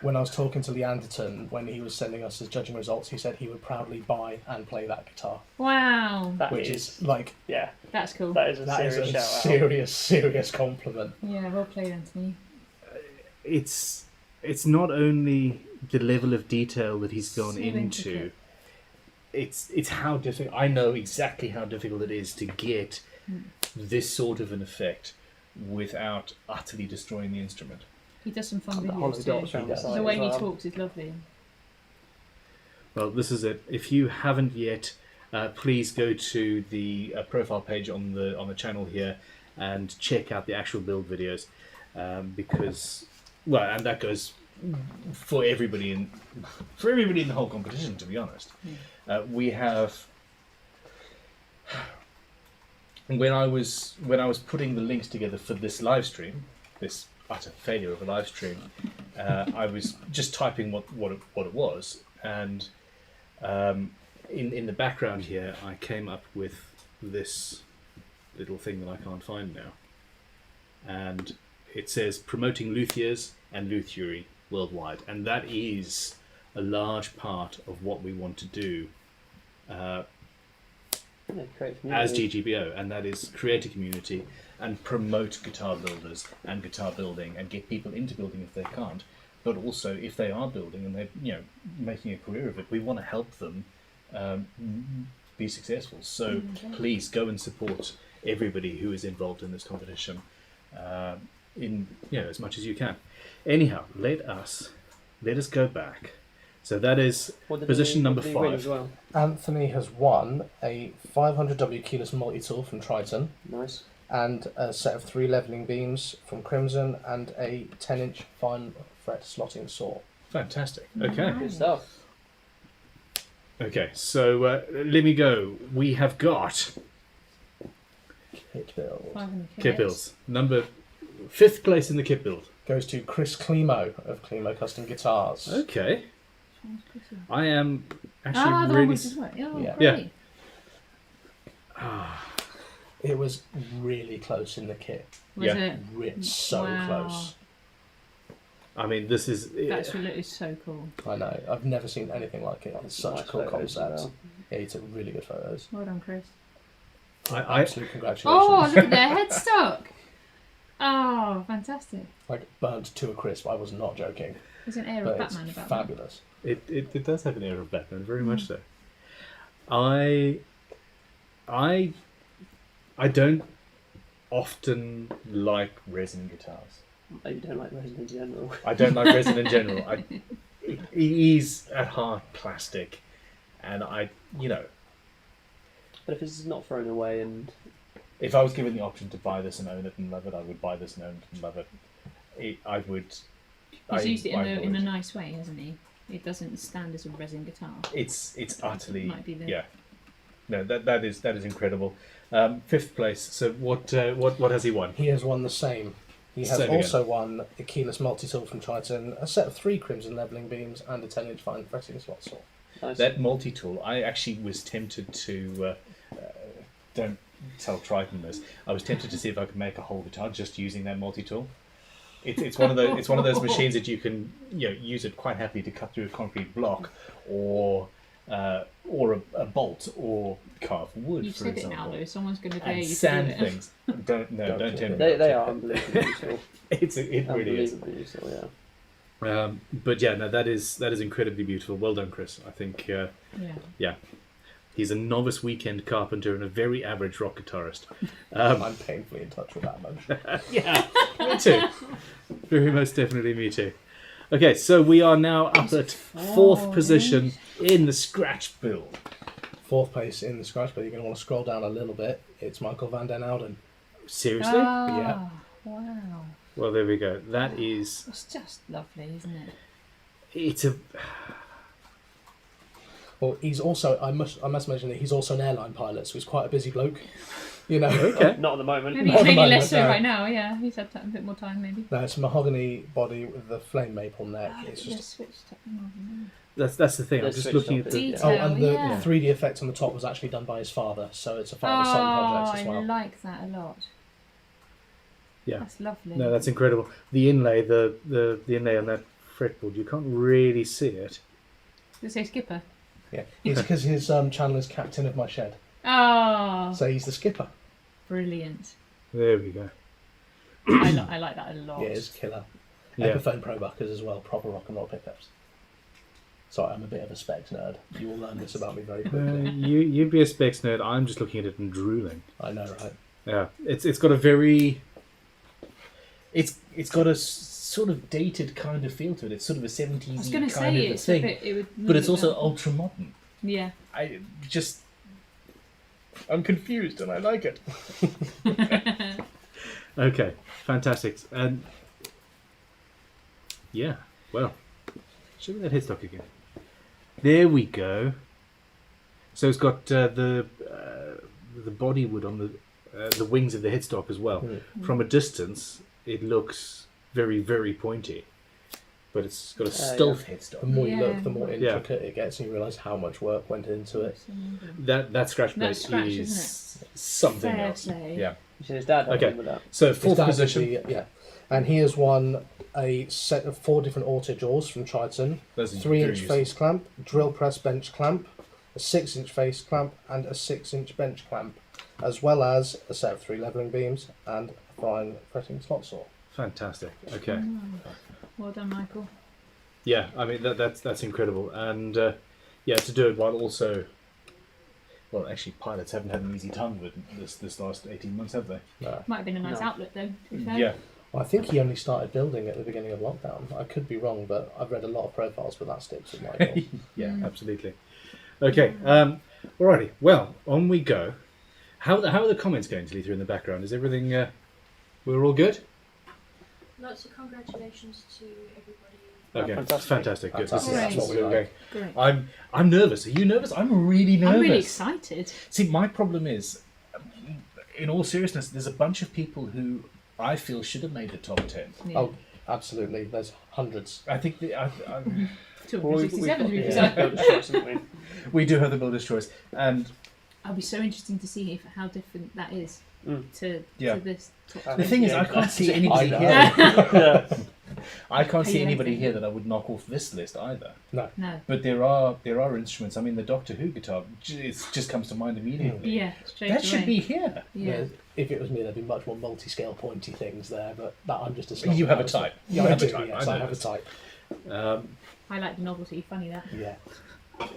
When I was talking to Leanderton, when he was sending us his judging results, he said he would proudly buy and play that guitar, Wow. That which is like, yeah, That's cool. that is a that is serious a shout out. serious compliment. Yeah, well played, Anthony. it's not only the level of detail that he's gone So into. intricate. It's how difficult. I know exactly how difficult it is to get this sort of an effect without utterly destroying the instrument. He does some fun The hollow videos dots too. around the The side The way as he well. talks is lovely. Well, this is it. If you haven't yet, please go to the profile page on the channel here and check out the actual build videos, because and that goes for everybody in the whole competition. To be honest, we have. When I was putting the links together for this live stream, this utter failure of a live stream, I was just typing what it was, and in the background here, I came up with this little thing that I can't find now, and it says promoting luthiers and luthiery worldwide, and that is a large part of what we want to do Yeah, create as community. GGBO, and that is create a community and promote guitar builders and guitar building and get people into building if they can't, but also if they are building and they're making a career of it, we want to help them be successful. So please go and support everybody who is involved in this competition in as much as you can. Anyhow, let us go back. So that is What did position he- number what did he win 5. as well? Anthony has won a 500W keyless multi-tool from Triton, Nice. and a set of 3 leveling beams from Crimson, and a 10-inch fine fret slotting saw. Fantastic. Okay. Good stuff. Okay, so let me go. We have got Kit build 500 kit builds. Number 5th place in the kit build. goes to Chris Klimo of Klimo Custom Guitars. Okay. I am actually The one really. which is what? Oh, Yeah. great. It was really close in the kit. Was Yeah. it? So Wow. close. I mean, this is. That's really so cool. I know. I've never seen anything like it. It's such Nice a cool photos as concept. well. Yeah, he took really good photos. Well done, Chris. I Absolute congratulations. Oh, look at their headstock. Oh, fantastic. Like burnt to a crisp. I was not joking. There's an air But of it's Batman about fabulous. it does have an air of Batman, very much so. I don't often like resin guitars. You don't like resin in general. I don't like resin in general. It is at heart plastic, and But if it's not thrown away and if I was given the option to buy this and own it and love it, I would buy this and own it and love it. I would. He's used it I in would. a nice way, hasn't he? It doesn't stand as a resin guitar. It's utterly Might be the- yeah. No, that is incredible. Fifth place. So what has he won? He has won the same. He has Same again. also won a keyless multi-tool from Triton, a set of 3 crimson levelling beams, and a 10-inch fine fretting slot saw. nice. That multi-tool, I actually was tempted to don't tell Triton this. I was tempted to see if I could make a whole guitar just using that multi-tool. It's one of those machines that you can use it quite happily to cut through a concrete block or a bolt or carve wood. You've for said example. it now, though. Someone's going to dare And you to sand do it. things. Don't tempt me. They are unbelievably useful. It really is. Unbelievably useful, yeah. But yeah, no, that is incredibly beautiful. Well done, Chris. I think Yeah. he's a novice weekend carpenter and a very average rock guitarist. I'm painfully in touch with that emotion. Yeah, me too. Very most definitely me too. Okay, so we are now up at fourth position in the scratch build. 4th place in the scratch, but you're going to want to scroll down a little bit. It's Michael van den Ouden. Seriously? Yeah. Wow. Well, there we go. That is. It's just lovely, isn't it? It's a. Well, he's also, I must mention that he's also an airline pilot, so he's quite a busy bloke. You know? Okay. Not at the moment. Maybe, Not at the maybe moment, less so no. right now, yeah. He's had a bit more time, maybe. No, it's a mahogany body with the flame maple neck. It's Just just. switched up. Oh, That's the thing. I'm Let's just switch looking at topics. the. Detail. Oh, and the yeah. 3D effect on the top was actually done by his father, so it's a father-son project as I well. like that a lot. Yeah. That's lovely. No, that's incredible. The inlay, the inlay on that fretboard, you can't really see it. Does it say skipper? Yeah, it's because his channel is Captain of My Shed, Oh, so he's the skipper. brilliant. There we go. I like that a lot. Yeah, it's killer. Yeah. Epiphone Pro buckers as well, proper rock and roll pickups. Sorry, I'm a bit of a specs nerd. You will learn this about me very quickly. You'd be a specs nerd. I'm just looking at it and drooling. I know, right? Yeah, it's got a very. It's got a sort of dated kind of feel to it. It's sort of a 70s I was going to kind say of a it's thing, a bit. It would but it's move also about. ultra modern. Yeah. I'm confused and I like it. Okay, fantastic. And yeah, well, show me that headstock again. There we go. So it's got the body wood on the wings of the headstock as well. From a distance, it looks very, very pointy, but it's got a stealth The headstock. more you Yeah. look, the more intricate it gets, and you realise how much work went into it. That scratch plate That's scratch, is something Fair else. play. Yeah. You see his dad helping Okay. with that. So His fourth dad is position. yeah. And he has won a set of 4 different auto jaws from Triton, Those are 3-inch very useful. face clamp, drill press bench clamp, a 6-inch face clamp, and a 6-inch bench clamp, as well as a set of 3 levelling beams and a fine fretting slot saw. Fantastic. Okay. Well done, Michael. Yeah, I mean that's incredible, and yeah, to do it while also, well, actually, pilots haven't had an easy time with it this last 18 months, have they? Might have been a nice No. outlet, though. To be fair. Yeah. Well, I think he only started building at the beginning of lockdown. I could be wrong, but I've read a lot of profiles, but that sticks with Michael. Yeah, absolutely. Okay, alrighty. Well, on we go. How are the comments going to lead through in the background? Is everything? We're all good. Lots of congratulations to everybody. Okay, fantastic. fantastic. Good. Fantastic. That's what we like. Great. I'm nervous. Are you nervous? I'm really nervous. I'm really excited. See, my problem is, in all seriousness, there's a bunch of people who I feel should have made the top 10. Yeah. Oh, absolutely. There's hundreds. I think 267 to be yeah, precise. Builder's Choice, haven't we? We do have the builder's choice, and It'll be so interesting to see how different that is to Yeah. this top The the thing is, I Yeah, can't see I anybody know. here. Yeah. I can't see Yeah. anybody here that I would knock off this list either. No. But there are instruments. I mean, the Doctor Who guitar just comes to mind immediately. Yeah, straight That away. should be here. Yeah. If it was me, there'd be much more multi-scale pointy things there, but that I'm just a snob. You have a type. Yeah, You I have a do, type, yes, I I know have a this. type. I like the novelty. Funny that. Yeah.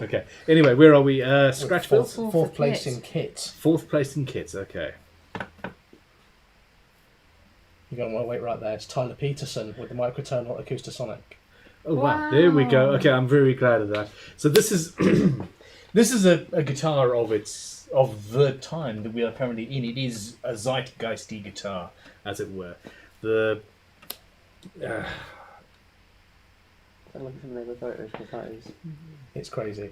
Okay. Anyway, where are we? Scratch builds. Fourth place kits. in kits. Fourth place in kits. Okay. You're going to want to wait right there. It's Tyler Peterson with the Microtonal Acoustasonic. Oh wow. There we go. Wow. Okay, I'm very glad of that. So this is this is a guitar of the time that we are currently in. It is a zeitgeisty guitar, as it were. The I look at some of the other photos because that is. It's crazy.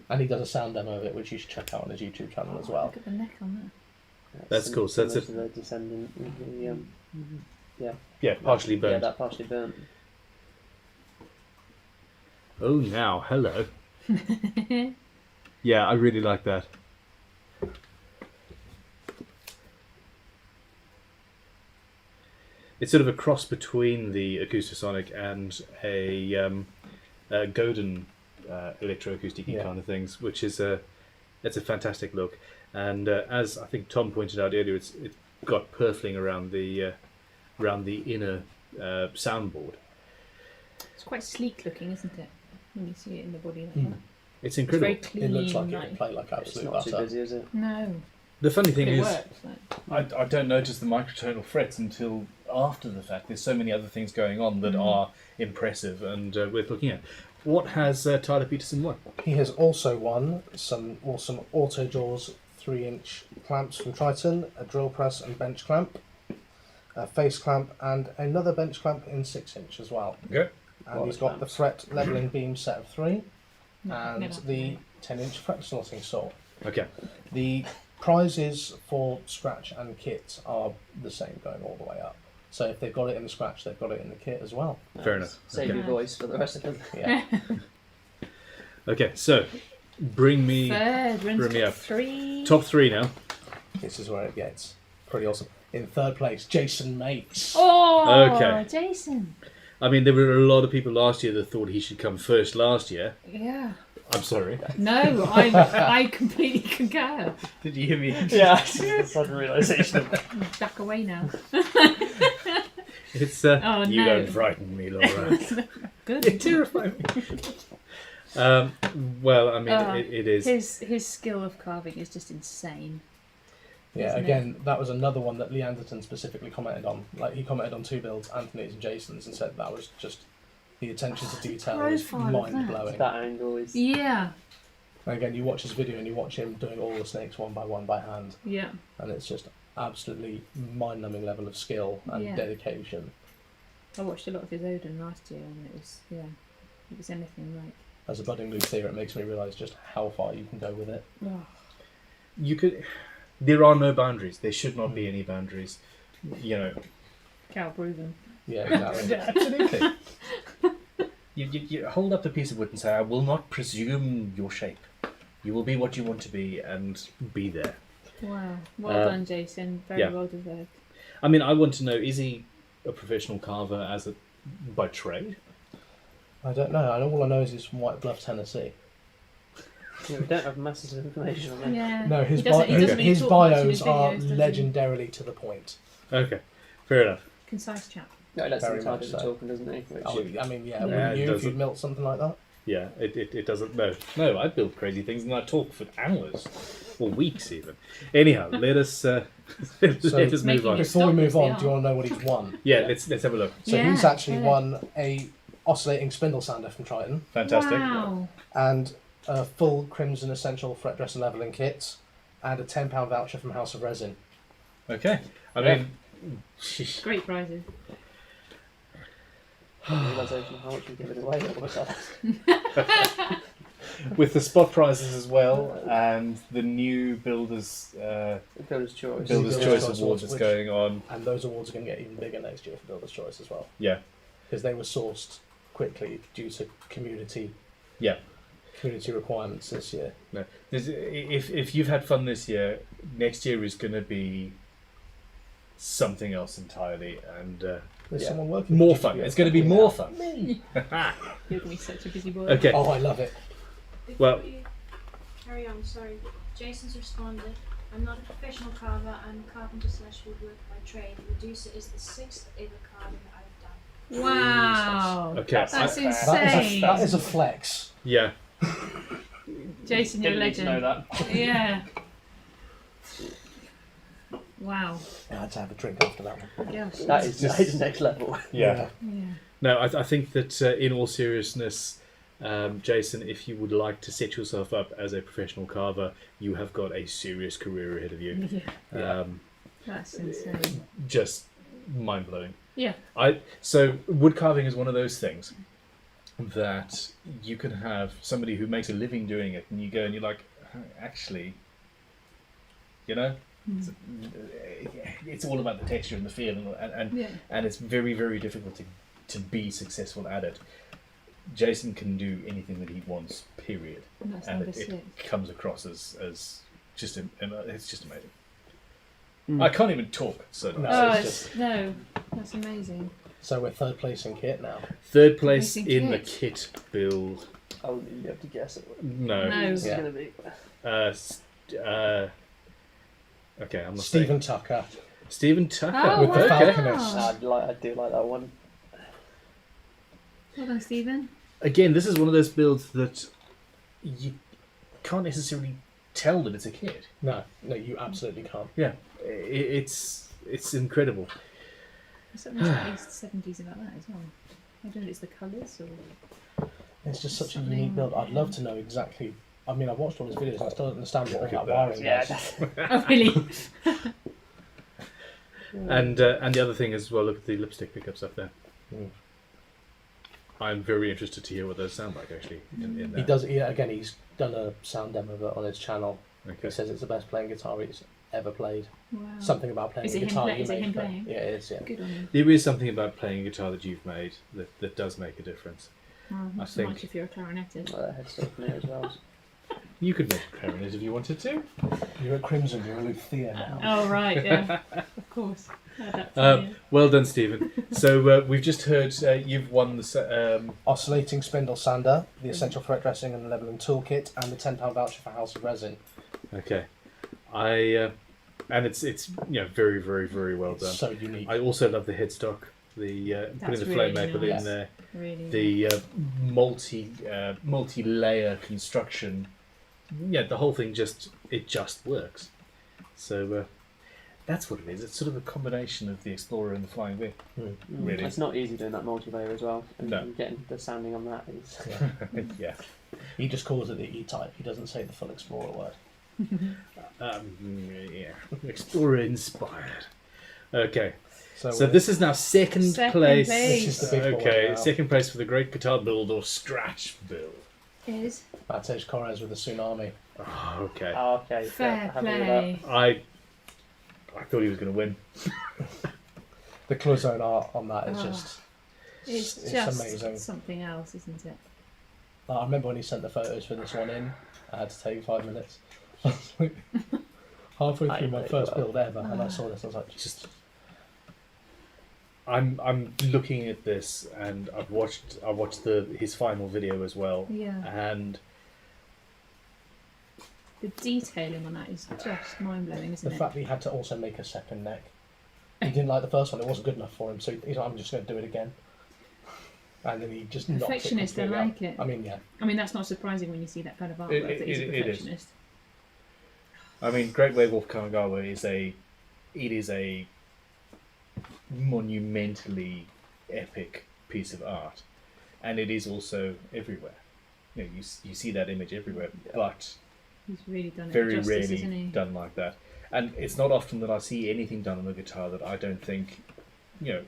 And he does a sound demo of it, which you should check out on his YouTube channel as well. Look at the neck on That's cool. So that's similar to the descendant. yeah, partially Yeah, burnt. that partially burnt. Oh, now hello. that. Yeah, I really like that. It's sort of a cross between the Acoustasonic and a Godin electroacoustic Yeah. kind of things, which is it's a fantastic look. And as I think Tom pointed out earlier, it's got purfling around the inner soundboard. It's quite sleek looking, isn't it? When you see it in the body like It's that. It's incredible. very clean. It looks like it like- can play like It's absolute not too butter. busy, is it? No. The funny thing But it is, works. Like, I don't notice the microtonal frets until after the fact. There's so many other things going on that are impressive and worth looking at. What has Tyler Peterson won? He has also won some awesome Auto Jaws 3-inch clamps from Triton, a drill press and bench clamp, a face clamp, and another bench clamp in 6-inch as well. Okay. And Lot he's of got the clamps. fret leveling beam set of 3 and never. the 10-inch fret snorting saw. Okay. The prizes for scratch and kit are the same going all the way up. So if they've got it in the scratch, they've got it in the kit as well. Fair enough. Save Okay. your voice for the rest of them. Yeah. Okay, so bring me Third, we're in bring me top up. 3. top 3 now. This is where it gets pretty awesome. In third place, Jason Mates. Oh, Okay. Jason. I mean, there were a lot of people last year that thought he should come first last year. Yeah. I'm sorry. No, I completely concur. Did you hear me? Yeah, it's just a sudden realisation. Back away now. It's Oh, you no. don't frighten me, Laura. Good. You terrify me. Well, I mean, it is. His skill of carving is just insane. Yeah, Isn't again, that was another one that Lee Anderton specifically commented on. Like, he commented on 2 builds, Anthony's and Jason's, and said that was just the attention to detail was profile of that. mind blowing. That angle is. Yeah. And again, you watch his video and you watch him doing all the snakes one by hand, Yeah. and it's just absolutely mind numbing level of skill and Yeah. dedication. I watched a lot of his Odin last year, and it was anything like. As a budding luthier, it makes me realise just how far you can go with it. Oh, You could. There are no boundaries. There should not be any boundaries. You know. Cal Bruven. Yeah, exactly. Yeah, absolutely. You hold up a piece of wood and say, "I will not presume your shape. You will be what you want to be, and be there." Wow. Well Uh, done, Jason. Very yeah. well deserved. I mean, I want to know: is he a professional carver by trade? I don't know. All I know is he's from White Bluff, Tennessee. Yeah, we don't have masses of information on that. Yeah. No, his, He doesn't really his talk much in bios his are videos, does he? legendarily to the point. Okay, fair enough. Concise chap. No, he lets Very him tired much of the so. talking, doesn't he? Which Oh, I mean, yeah, Yeah, wouldn't it you if doesn't. you'd milk something like that? Yeah, it doesn't. No, I build crazy things and I talk for hours or weeks even. Anyhow, let us let us move making on. it- Before we move Stop, on, yes, do you want to know what he's won? Yeah, let's have a look. So Yeah, he's actually yeah. won a oscillating spindle sander from Triton Fantastic. Wow. and a full Crimson Essential fret dress and leveling kit and a £10 voucher from House of Resin. Okay, I Yeah. mean, Great prizes. realisation of how much we give it away all the time. with the spot prizes as well and the new builders Builder's choice. Builders' Builder's Choice Choice Awards that's which- going on. And those awards are going to get even bigger next year for Builder's Choice as well. Yeah. Because they were sourced quickly due to community Yeah. requirements this year. No. If you've had fun this year, next year is going to be something else entirely, and There's Yeah. someone working. more for fun. GPO. It's going to be more fun. Me. You're gonna be such a busy boy. Okay. Oh, I love it. Before Well- you carry on, sorry. Jason's responded, I'm not a professional carver, I'm a carpenter / woodworker by trade. Reducer is the 6th ever carving I've done. Wow. Okay. That's fair. insane. That is a flex. Yeah. Jason, you're a Didn't need to legend. know that. Yeah. Wow. I had to have a drink after that one. Gosh. That is next level. Yeah. No, I think that in all seriousness, Jason, if you would like to set yourself up as a professional carver, you have got a serious career ahead of you. Yeah. Um, That's insane. just mind blowing. Yeah. So wood carving is one of those things that you can have somebody who makes a living doing it, and you go and you're like, actually, you know, it's all about the texture and the feel, and it's very, very difficult to be successful at it. Jason can do anything that he wants, period, And that's and number it 6. comes across as just it's just amazing. Mm. I can't even talk. So No. Oh, it's no. That's amazing. So we're third place in kit now. third place Amazing in the kit. kit build. Oh, you have to guess it. No. No. It's Yeah. going to be. Okay, I'm not Stephen Tucker. Stephen Tucker. Oh, With the wow. Falconist. I do like that one. Well done, Stephen. Again, this is one of those builds that you can't necessarily tell that it's a kit. No, you absolutely can't. Yeah, it's incredible. There's something at least 70s about that as well. I don't know if it's the colours or... It's just such a Something- unique build. I'd love to know exactly. I mean, I've watched all his videos and I still don't understand what Look all at that that. wiring Yeah, does. Oh, really? And the other thing as well, look at the lipstick pickups up there. Mm. I'm very interested to hear what those sound like actually. In He that. does. Yeah, again, he's done a sound demo of it on his channel. Okay. He says it's the best playing guitar he's ever played. Wow. Something about playing Is a it him guitar. play- you is it make, him but- playing? Yeah, it is. Yeah. Good on you. There is something about playing a guitar that you've made that does make a difference. Well, I not so think- much if you're a clarinetist. Well, that head's still for me as well. You could make a clarinet if you wanted to. You're at Crimson. You're a luthier now. Oh, right, yeah. Of course. Heard that from you. Well done, Stephen. So we've just heard you've won the. Oscillating spindle sander, the essential fret dressing and leveling toolkit, and the £10 voucher for House of Resin. Okay, and it's very, very, very well done. It's so unique. I also love the headstock, the putting the flame really maple nice. in there, Really. the multi-layer construction. Yeah, the whole thing just works. So that's what it is. It's sort of a combination of the Explorer and the Flying V. Really? It's not easy doing that multi-layer as well. And No. getting the sounding on that is. Yeah. He just calls it the E-type. He doesn't say the full Explorer word. Yeah. Explorer inspired. Okay. So, So this is now second place. place. This is the big boy Okay, now. second place for the Great Guitar Build or Scratch Build. Is Matej Korez with the Tsunami. Oh, okay. Oh, okay. fair happy with that. play. I thought he was going to win. The cloisonne art on that is Oh. just... It's it's just amazing. something else, isn't it? I remember when he sent the photos for this one in, I had to take 5 minutes. Halfway I through my played first well. build ever, and I saw this, I was like, Just, I'm looking at this, and I watched his final video as well, Yeah. and The detailing on that is just mind blowing, isn't the it? fact that he had to also make a second neck. He didn't like the first one, it wasn't good enough for him, so he's like, I'm just going to do it again. And then he just knocked it Perfectionist, I completely out. like it. I mean, yeah. I mean, that's not surprising when you see that kind of artwork that he's a it is. perfectionist. I mean, Great Werewolf Kamigawa is a monumentally epic piece of art, and it is also everywhere. You see that image everywhere, but He's really done it very justice, isn't rarely he? done like that. And it's not often that I see anything done on the guitar that I don't think,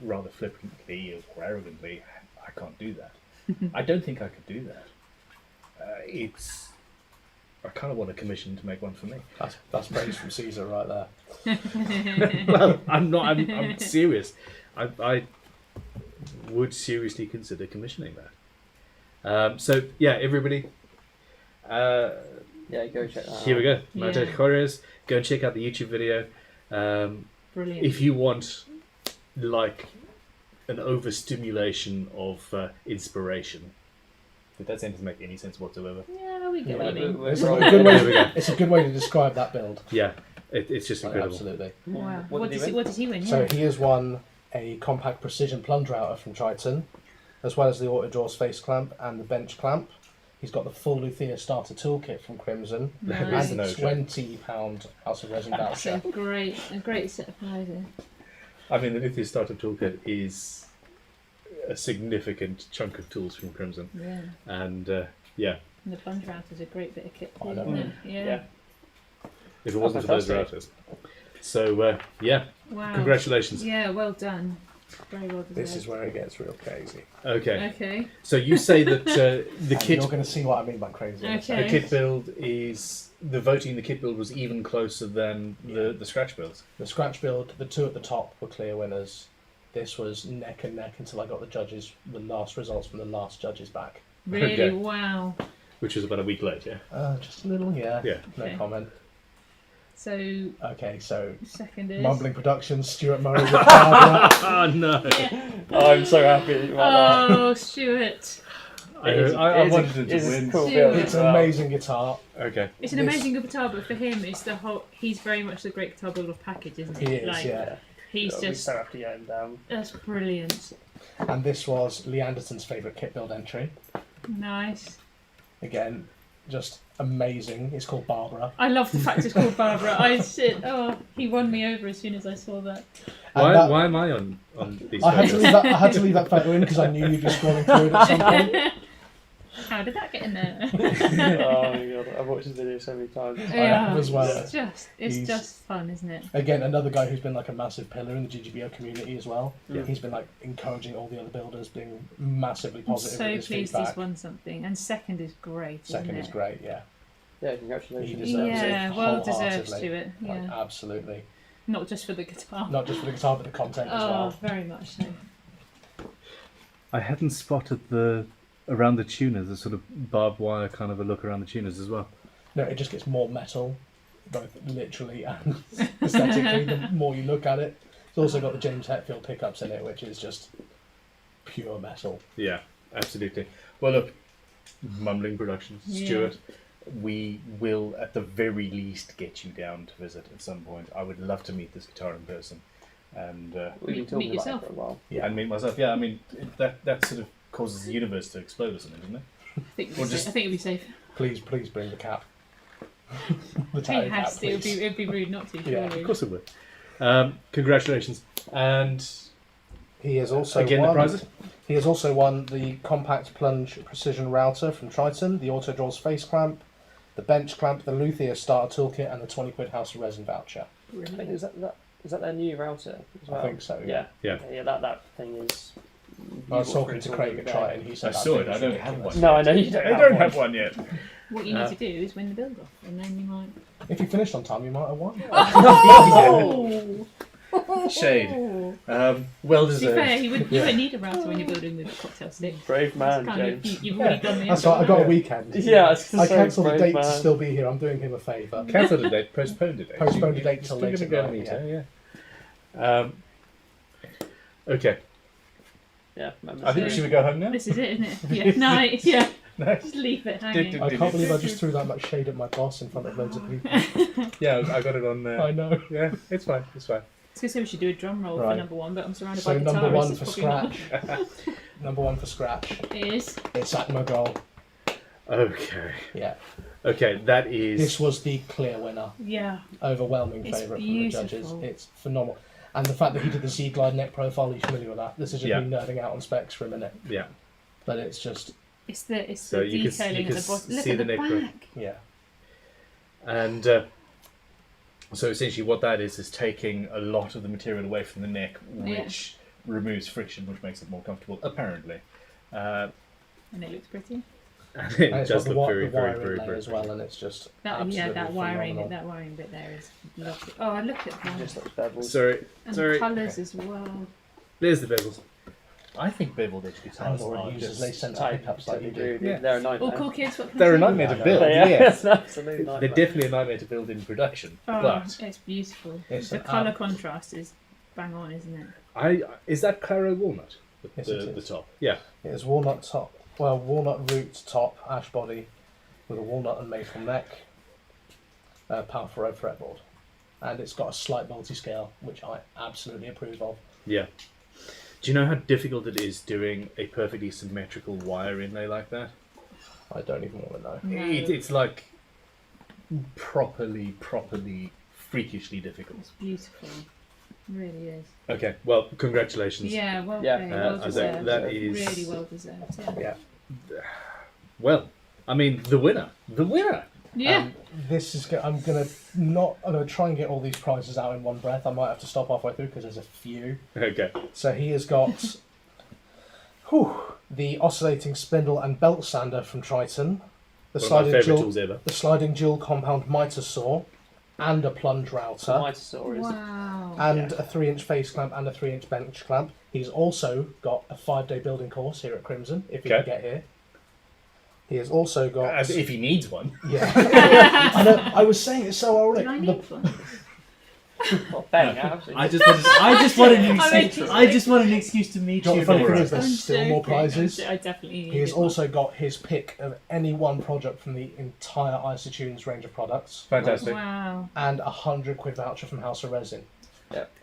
rather flippantly or arrogantly, I can't do that. I don't think I could do that. I kind of want a commission to make one for me. That's praise from Caesar right there. Well, I'm serious. I would seriously consider commissioning that. So yeah, everybody. Yeah, go check that out. Here we go. Mate Yeah. Correas. Go and check out the YouTube video. Brilliant. If you want, like, an overstimulation of inspiration. Did that sentence make any sense whatsoever? Yeah, we get what you Yeah, mean. It's a Right. good There we way. go. It's a good way to describe that build. Yeah, it's just Like, incredible. absolutely. Wow. What did he win? What did he win? So Yeah. he has won a compact precision plunge router from Triton, as well as the auto draws face clamp and the bench clamp. He's got the full Luthia starter toolkit from Crimson Nice. and no a joke. £20 House of Resin That's a voucher. great set of prizes. I mean, the Lithia Startup Toolkit is a significant chunk of tools from Crimson. Yeah. And yeah, And the plunge router is a great bit of kit I too, know. isn't it? Yeah. Yeah. if it wasn't for those routers. So yeah, Wow. congratulations. Yeah, well done. Very well deserved. This is where it gets real crazy. Okay, Okay. so you say that the And kit, you're going to see what I mean by crazy. in a Okay. second. the kit build is the voting. The kit build was even closer than the scratch builds. The scratch build, the two at the top were clear winners. This was neck and neck until I got the last results from the last judges back. Really? Okay. Wow. Which was about a week late, yeah. Just a little, yeah. Yeah. No Okay. comment. So Okay, so second is. Mumbling Productions, Stuart Murray with Barbara. Oh no! Oh, I'm so happy about Oh, Stuart! I wanted him to It's a win. cool Dude. build It's as an well. amazing guitar. Okay. It's an This- amazing guitar, but for him, it's the whole. He's very much the great guitar builder package, isn't he? He is, like, yeah. He's We just. so have to get him down. That's brilliant. And this was Lee Anderson's favourite kit build entry. Nice. Again, just amazing. It's called Barbara. I love the fact it's called Barbara. He won me over as soon as I saw that. Why, And that- why am I on these I had to photos? leave that photo in because I knew you'd be scrolling through it at some point. How did that get in there? Oh my god, I've watched this video so many times. Yeah, as well. It's He's- just fun, isn't it? Again, another guy who's been like a massive pillar in the GGBO community as well. Yeah. He's been like encouraging all the other builders, being massively I'm positive so with his pleased feedback. he's won something, and second is great. Second isn't is it? great, yeah. Yeah, He congratulations. deserves Yeah, it well deserved wholeheartedly. to it. Like, Yeah, absolutely. not just for the guitar. Not just for the guitar, but the content as Oh, well. very much so. I hadn't spotted around the tuners, the sort of barbed wire kind of a look around the tuners as well. No, it just gets more metal, both literally and aesthetically, the more you look at it. It's also got the James Hetfield pickups in it, which is just pure metal. Yeah, absolutely. Well, look, Mumbling Productions, Yeah. Stuart, we will at the very least get you down to visit at some point. I would love to meet this guitar in person, and We've been talking Meet about yourself. it for a while. Yeah. and meet myself. Yeah, I mean that sort of causes the universe to explode or something, doesn't it? I think, Or just- I think it'd be safe. Please bring the cap. The He tatted cap, has to. It'd please. be rude not to. Yeah, Surely. Of course it would. Congratulations, and He has also again won, the prizes. He has also won the compact plunge precision router from Triton, the auto draws face clamp, the bench clamp, the Luthia starter toolkit, and the £20 House of Resin voucher. I think is that their new router as well? I think so. Yeah. Yeah. That thing is. I was talking to Craig at Triton. He said I that saw thing it. I was don't ridiculous. have one. No, I know you don't. I don't have one yet. What you need to do is win the build off, and then you might. If you finished on time, you might have won. Oh! Shade. Oh. Well To be fair, deserved. you wouldn't need a router when you're building with a cocktail stick. Brave man, It's kind of- James. you've already done the That's right. I got a weekend. Yeah, I was gonna I say, cancelled the brave date man. to still be here. I'm doing him a favour. Cancel the date. Postpone the date. Postpone the date till Still later gonna go tonight, and meet her, yeah. Okay. Yeah, I think should we go home now? This is it, isn't it? Yeah. Nice. Yeah. Nice. Just leave it hanging. I can't believe I just threw that much shade at my boss in front of loads of people. Yeah, I got it on there. I know. Yeah, it's fine. It's fine. I was going to say we should do a drum roll for Right. number one, but I'm surrounded So by guitarists. number one it's for probably scratch. Number one for scratch. not. Is It's at my goal. Okay. Yeah. Okay, that is. This was the clear winner. yeah. Overwhelming It's favourite from the judges. beautiful. It's phenomenal. And the fact that he did the Z Glide neck profile, are you familiar with that? This is just Yeah. me nerding out on specs for a minute. Yeah. But it's just, It's the So you can- detailing you at the can bottom. Look see at the the neck pro- back. yeah. And so essentially, what that is taking a lot of the material away from the neck, which removes friction, which makes it more comfortable, apparently. And it looks pretty. And it And it's does got look the very, very, wire very, inlay very as well, and it's just That absolutely that phenomenal. wiring bit there is lovely. Oh, I look at that. Just looks bevels. Sorry, And sorry. the colours as well. There's the bezels. I think beveled edge guitars Laura are uses just... lace sensor I pickups like you totally do. agree. Yeah. They're a nightmare. All cool kids, what can I They're a say? nightmare to build, Yeah, yes. it's an absolute nightmare. They're definitely a nightmare to build in production. Oh, But it's beautiful. It's The an colour ab- contrast is bang on, isn't it? is that Claro walnut? Yes, the, it the is. top. Yeah. It's walnut top, walnut root top, ash body, with a walnut and maple neck, powerful red fretboard, and it's got a slight multi-scale, which I absolutely approve of. Yeah. Do you know how difficult it is doing a perfectly symmetrical wire inlay like that? I don't even want to know. No. It's like properly, freakishly difficult. It's beautiful. It really is. Okay, well, congratulations. Yeah, well Yeah. played. I Well think deserved. that is... Really well deserved. Yeah. Yeah. Well, I mean, the winner. The winner! Yeah. This is. I'm gonna try and get all these prizes out in one breath. I might have to stop halfway through because there's a few. Okay. So he has got the oscillating spindle and belt sander from Triton, the One of my favourite dual, tools ever. the sliding dual compound mitre saw, and a plunge router, Dinosaur is Wow. and a 3-inch face clamp and a 3-inch bench clamp. He's also got a 5-day building course here at Crimson, if he Okay. can get here. He has also got. As if he needs one. Yeah. I know. I was saying it's so ironic. Did I The- need one? well, bang, absolutely. I just wanted an I mean, excuse. I just want an excuse to meet Do you know you. what the funny thing Laura. is? There's still more prizes. I definitely need He has one. also got his pick of any one project from the entire Isotunes range of products, Fantastic. Wow. and a £100 voucher from House of Resin.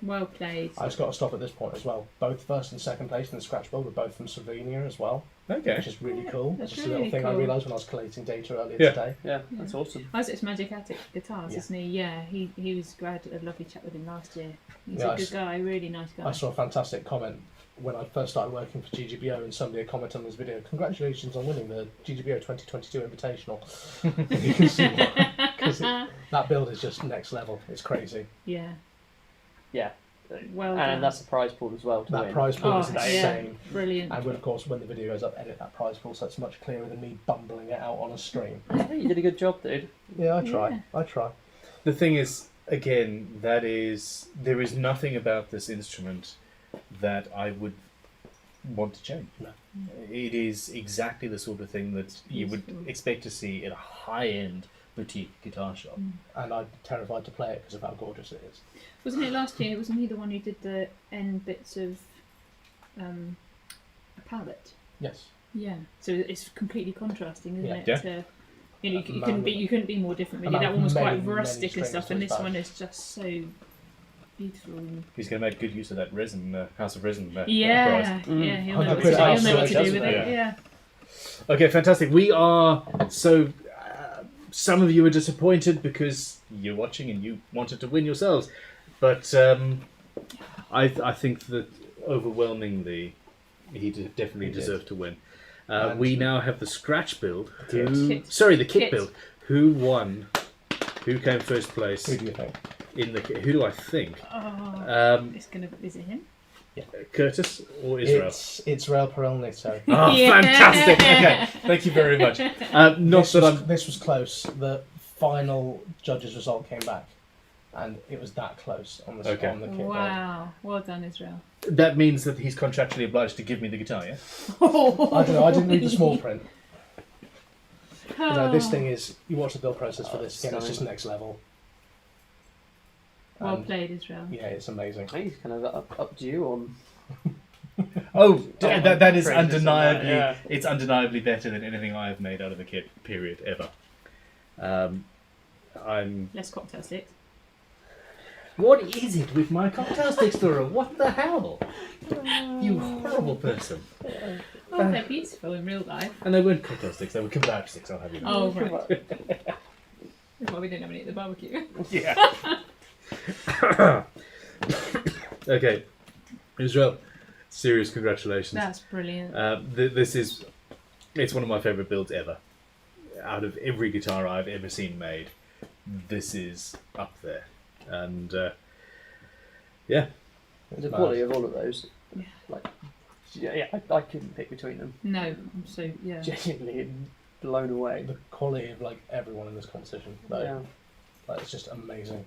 Well played. I've just got to stop at this point as well. Both first and second place in the scratch build were both from Slovenia as well, Okay. which is really cool. That's Just a really little thing I cool. realised when I was collating data earlier Yeah. today. Yeah, that's awesome. Isaac's Magic Attic Guitars, Yeah. isn't he? Yeah, he was glad a lovely chat with him last year. He's Yeah, a good guy, really nice guy. I saw a fantastic comment when I first started working for GGBO, and somebody had commented on this video, "Congratulations on winning the GGBO 2022 Invitational." You can see why, 'cause that build is just next level. It's crazy. Yeah. Yeah. Well done. And that's a prize pool as well. To That win. prize pool Oh, is yeah. insane. Brilliant. And we'll, of course, when the video goes up, edit that prize pool so it's much clearer than me bumbling it out on a stream. Yeah, you did a good job, dude. Yeah, I try. Yeah. I try. The thing is, again, there is nothing about this instrument that I would want to change. No. It is exactly the sort of thing that you would Beautiful. expect to see in a high-end boutique guitar shop. And I'm terrified to play it because of how gorgeous it is. Wasn't it last year? Wasn't he the one who did the end bits of a palette? Yes. Yeah. So it's completely contrasting, isn't Yeah. it? Yeah. To, you know, you Amount couldn't be more different. Really. amount That of one was many, quite many rustic and strings stuff, to and his this back. one is just so beautiful. And He's going to make good use of that resin, House of Resin prize. yeah, Mm. yeah, he'll I know put what it to, out he'll know so what it to do doesn't, with it. yeah. Yeah. Okay, fantastic. We are so. Some of you are disappointed because you're watching and you wanted to win yourselves, but I think that overwhelmingly he definitely He did. deserved to win. And- We now have the scratch build. Kit. The kit Kit. build. Who won? Who came first place Who do you think? in the kit? Who do I think? Oh, it's gonna. Is it him? Curtis or Israel? It's Rail Perelnito. Oh, Yeah. fantastic! Okay, thank you very much. Not This was close. The final judge's result came back, and it was that close on the Okay. on the kit build. Wow. Well done, Israel. that means that he's contractually obliged to give me the guitar. Yeah. I don't know. I didn't read the small print. Oh. You know, this thing is. You watch the build process for this again. It's just stunning. next level. Well And, played, Israel. yeah, it's amazing. I think he's kind of up to you on. Oh, that is Praise this and that, undeniably. yeah. It's undeniably better than anything I have made out of a kit. Period. Ever. I'm. Less cocktail sticks. What is it with my cocktail sticks, Laura? What the hell? You horrible person. Oh, they're beautiful in real life. And they weren't cocktail sticks. They were kebab sticks. I'll have you know. Oh, right. That's why we didn't have any at the barbecue. Yeah. Okay, Israel. Serious congratulations. That's brilliant. It's one of my favourite builds ever. Out of every guitar I've ever seen made, this is up there. And yeah, The quality of all of those. Yeah. Like, yeah, I couldn't pick between them. No, I'm so yeah. Genuinely blown away. The quality of like everyone in this competition, though, Yeah. like, it's just amazing.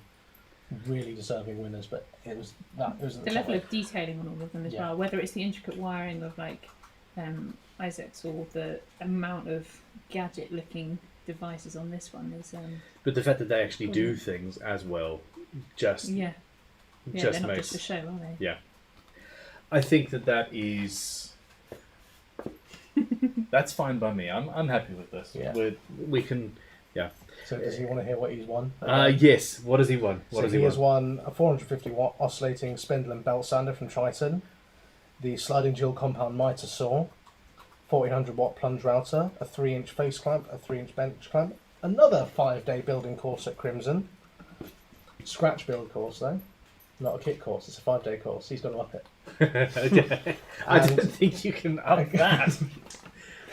really deserving winners, but it was at The the level top. of detailing on all of them as Yeah. well, whether it's the intricate wiring of Isaac's or the amount of gadget-looking devices on this one is But the fact that they actually do things as well, just yeah, just they're not makes. just for show, are they? Yeah, I think that is. That's fine by me. I'm happy with this. Yeah. We can. Yeah. So does he want to hear what he's won? Yes. What does he won? What So does he he has won? won a 450 watt oscillating spindle and belt sander from Triton, the sliding dual compound miter saw, 1400 watt plunge router, a 3-inch face clamp, a 3-inch bench clamp, another 5-day building course at Crimson, scratch build course though, not a kit course, it's a 5-day course, he's going to up it. Okay. I And- don't think you can up that.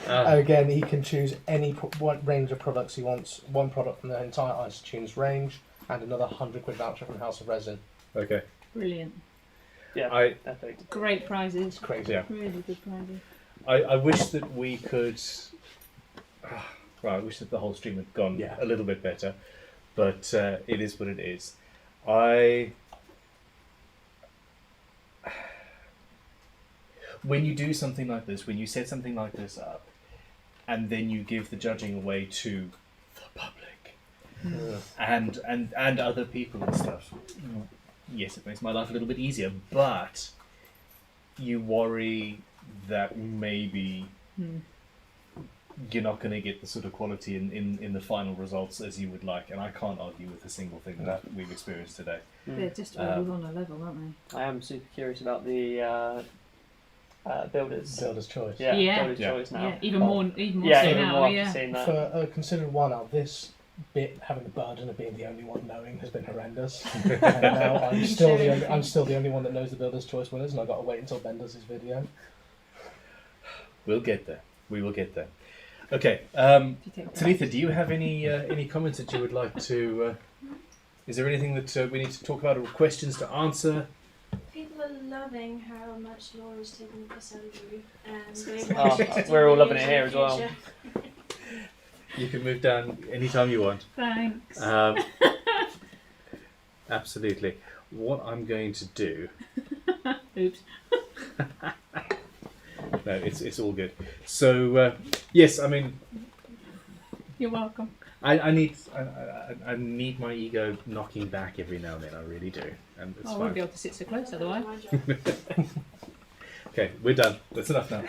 And again, he can choose any what range of products he wants, one product from the entire Isotunes range, and another 100 quid voucher from House of Resin. Okay. Brilliant. Yeah, I epic. Great prizes. It's crazy. yeah. Really good prizes. I wish that we could. Well, I wish that the whole stream had gone Yeah. a little bit better, but it is what it is. When you do something like this, when you set something like this up, and then you give the judging away to the public and other people and stuff, yes, it makes my life a little bit easier, but you worry that maybe you're not going to get the sort of quality in the final results as you would like, and I can't argue with a single thing that we've experienced today. They're just all on a level, aren't I am super curious about the builders. Builder's choice. Yeah, Yeah. builder's Yeah. choice they? now. Yeah, even more so even now. more after Yeah. seeing that. For a considered one out, this bit having the burden of being the only one knowing has been horrendous. And now I'm still the only one that knows the Builder's Choice winners, and I've got to wait until Ben does his video. We'll get there. We will get there. Okay, If you take that. Talitha, do you have any comments that you would like to? Is there anything that we need to talk about or questions to answer? People are loving how much Laura's taking the piss out of you, and they Oh, want you to do we're all videos loving it in here the as well. future. You can move down anytime you want. Thanks. Absolutely. What I'm going to do. Oops. No, it's all good. So yes, I mean, You're welcome. I need my ego knocking back every now and then. I really do, and it's I fine. won't be able to sit so close otherwise. My job. Okay, we're done. That's enough now.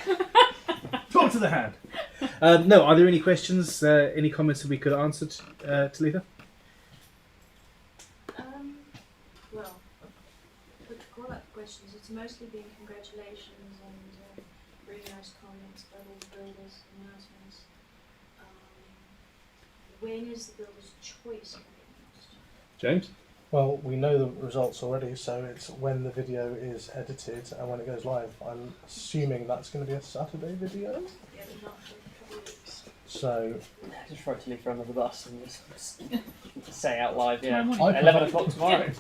Talk to the hand. No, are there any questions, any comments that we could answer, Talitha? Well, but to call out questions, it's mostly been congratulations and really nice comments about all the builders' announcements. When is the builder's choice going to be announced? James? Well, we know the results already, so it's when the video is edited and when it goes live. I'm assuming that's going to be a Saturday video. Yeah, but not for a couple of weeks. So Just throw Tilly for another bus and just say out live, yeah. Tomorrow morning. 11 o'clock tomorrow.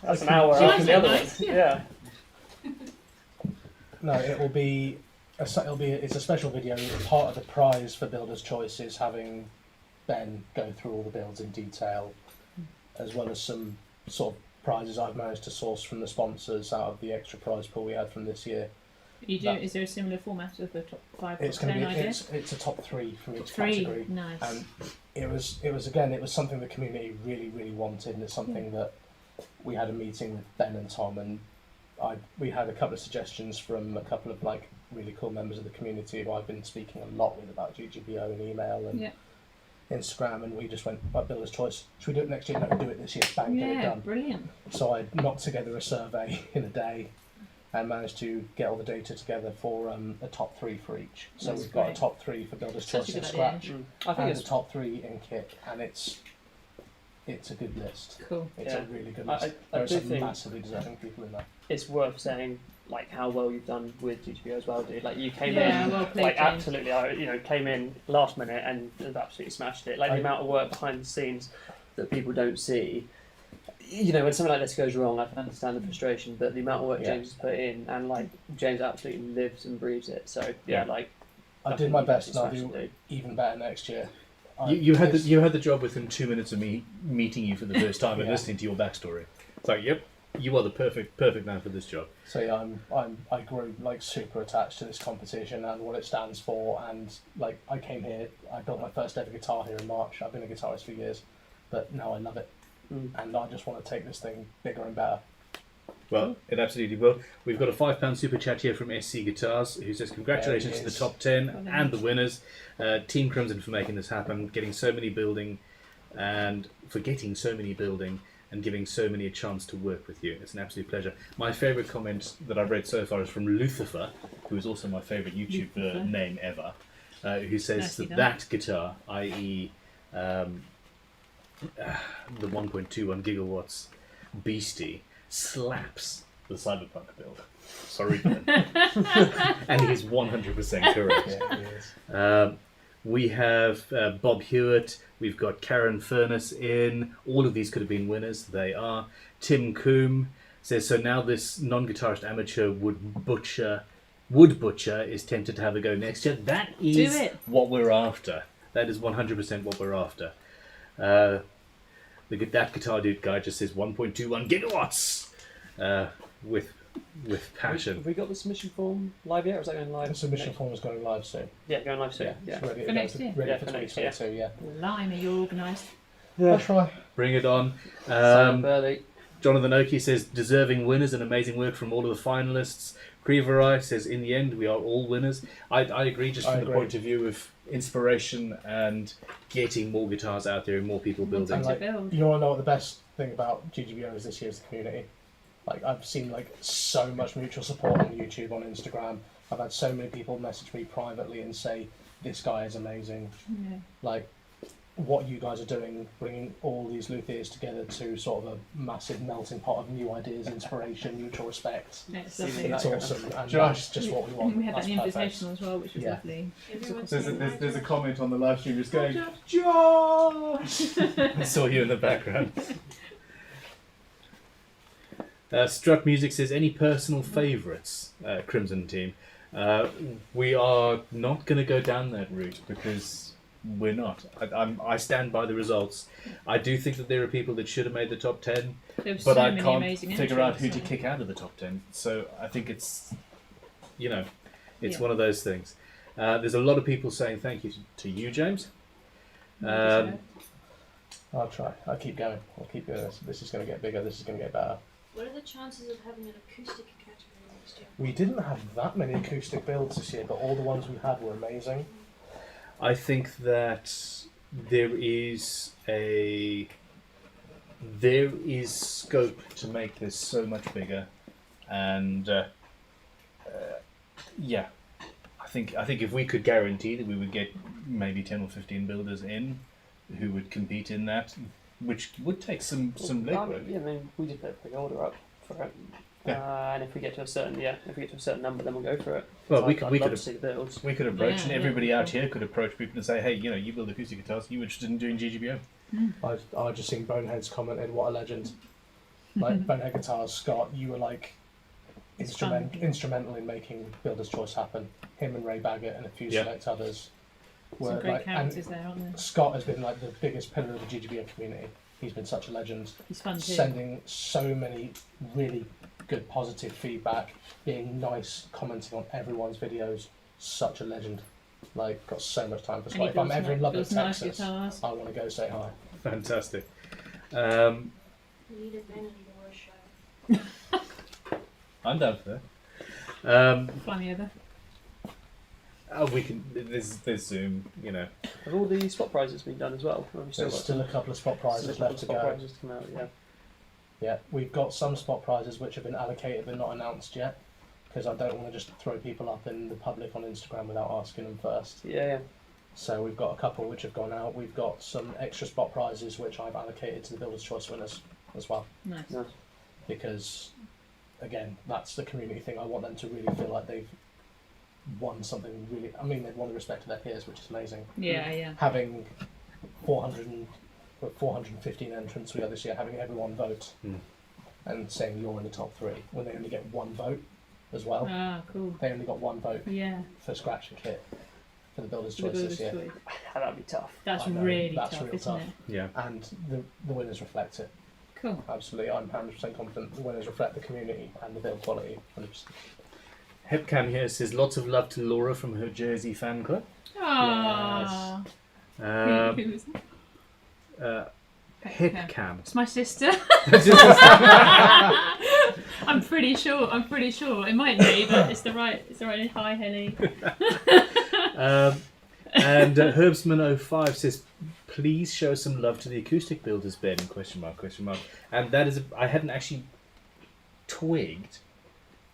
That's an hour after the other one. Yeah. no, it will be. It's a special video. Part of the prize for Builder's Choice is having Ben go through all the builds in detail, as well as some sort of prizes I've managed to source from the sponsors out of the extra prize pool we had from this year. You do? That- Is there a similar format of the top 5 It's top going 10 to be idea? it's a top 3 from each 3. category. Nice. And it was something the community really wanted, and it's something that we had a meeting with Ben and Tom, and we had a couple of suggestions from a couple of like really cool members of the community who I've been speaking a lot with about GGBO and email and Yeah. Instagram, and we just went, right, Builder's Choice, should we do it next year? No, do it this year, bang, get it Yeah, done. brilliant. So I knocked together a survey in a day and managed to get all the data together for a top 3 for each. So That's we've got great. a top 3 for Builder's Such a Choice and good Scratch, idea. I think and it's the top 3 in kit, and it's a good list. Cool. It's Yeah. a really good I- list. I There are do some think- massively deserving people in there. it's worth saying like how well you've done with GTB as well, dude. Like you came Yeah, in, well played, like James. absolutely, came in last minute and have absolutely smashed it. Like the amount of work behind the scenes that people don't see. You know, when something like this goes wrong, I can understand the frustration, but the amount of work Yeah. James has put in, and like James absolutely lives and breathes it. So Yeah. like I I did think my you best, and I'll smashed do it, even better next year. You had the job within 2 minutes of me meeting you for the first time and Yeah. listening to your backstory. It's like, yep, you are the perfect man for this job. So yeah, I grew like super attached to this competition and what it stands for, and like I came here, I built my first ever guitar here in March. I've been a guitarist for years, but now I love it, and I just want to take this thing bigger and better. Well, it absolutely will. We've got a £5 super chat here from SC Guitars, who says congratulations There to he the is. top 10 Well done. and the winners. Team Crimson for making this happen, getting so many building, and for getting so many building, and giving so many a chance to work with you. It's an absolute pleasure. My favourite comment that I've read so far is from Lucifer, who is also my favourite YouTube Lucifer. name ever, who says Nicely done. that guitar, i.e. The 1.21 gigawatts Beastie, slaps the Cyberpunk build. Sorry, Ben. And he's 100% correct. Yeah, it is. We have Bob Hewitt, we've got Karen Furness in. All of these could have been winners. They are. Tim Coombe says, so now this non-guitarist amateur wood butcher is tempted to have a go next year. That is Do it. what we're after. That is 100% what we're after. That guitar dude guy just says 1.21 gigawatts with passion. Have we got the submission form live yet, or is that going live? The submission form is going live soon. Yeah, going live soon. It's Yeah. ready, For next year? ready Yeah, for for next year. 2022. Yeah. Blimey, you're organised. I'll try. Bring it on. Sign up early. Jonathan Oakey says, deserving winners and amazing work from all of the finalists. Creverai says, in the end, we are all winners. I agree, just from the point of view of inspiration and getting more guitars out there and more people building. And To like, build. you want to know what the best thing about GGBO is this year is the community. Like I've seen like so much mutual support on YouTube, on Instagram. I've had so many people message me privately and say, this guy is amazing. Yeah. Like what you guys are doing, bringing all these luthiers together to sort of a massive melting pot of new ideas, inspiration, mutual respect. Yeah, it's See lovely. that. It's awesome, and Josh. that's just what we want. We had that That's in the perfect. invitational as well, which was Yeah. lovely. Everyone's There's saying hi, Josh. comment on the live stream just going, Josh! I saw you in the background. Struck Music says, any personal favourites, Crimson team? We are not going to go down that route because we're not. I stand by the results. I do think that there are people that should have made the top 10, There were but so I many can't amazing figure out who entries, to so- kick out of the top 10. So I think it's Yeah. one of those things. There's a lot of people saying thank you to you, James. So, I'll try. I'll keep going. I'll keep doing this. This is going to get bigger. This is going to get better. What are the chances of having an acoustic category next year? We didn't have that many acoustic builds this year, but all the ones we had were amazing. I think that there is scope to make this so much bigger, and yeah, I think if we could guarantee that we would get maybe 10 or 15 builders in who would compete in that, which would take some legwork. Yeah, I mean, we just put a pre-order up for it. Yeah. And if we get to a certain number, then we'll go for it. Well, So we I'd could love to have see the builds. we could approach, Yeah, and yeah. everybody out here could approach people and say, hey, you build acoustic guitars, you interested in doing GGBO? I just seen Boneheads commented, "What a legend!" Like Bonehead Guitars, Scott, you were like It's fun. instrumental in making Builder's Choice happen. Him and Ray Baggett and a few Yeah. select others were some great like. characters there, aren't there? Scott has been like the biggest pillar of the GGBO community. He's been such a legend, He's fun too. sending so many really good positive feedback, being nice, commenting on everyone's videos. Such a legend. Like, got so much time for And Scott. he If I'm builds ever in ni- Lubbock, builds nice Texas, guitars. I want to go say hi. Fantastic. We need a Ben and Laura show. I'm down for that. Fly me over. We can. There's Zoom. Have all the spot prizes been done as well? Or have we still There's got still a couple of spot prizes left to spot go. prizes to come out? Yeah. Yeah, we've got some spot prizes which have been allocated but not announced yet, because I don't want to just throw people up in the public on Instagram without asking them first. Yeah. So we've got a couple which have gone out. We've got some extra spot prizes which I've allocated to the Builder's Choice winners as well, Nice. Nice. because again, that's the community thing. I want them to really feel like they've won something really. I mean, they've won the respect of their peers, which is amazing. Yeah, yeah. Having 415 entrants we had this year, having everyone vote Mm. and saying you're in the top 3 when they only get one vote as well. Ah, cool. They only got one vote Yeah. for scratch and kit. for the Builder's For the Choice builder's this year. choice. That'd be tough. That's I know, really that's tough, real isn't tough. it? Yeah. And the winners reflect it. Cool. Absolutely, I'm 100% confident the winners reflect the community and the build quality. 100%. Hepcam here says lots of love to Laura from her Jersey fan club. Aww. Um, Who was that? Hepcam. It's my sister. I'm pretty sure. It might be, but it's the right. Hi, Helly. And Herbsman05 says, please show some love to the acoustic builders, Ben? Question mark. And that is, I hadn't actually twigged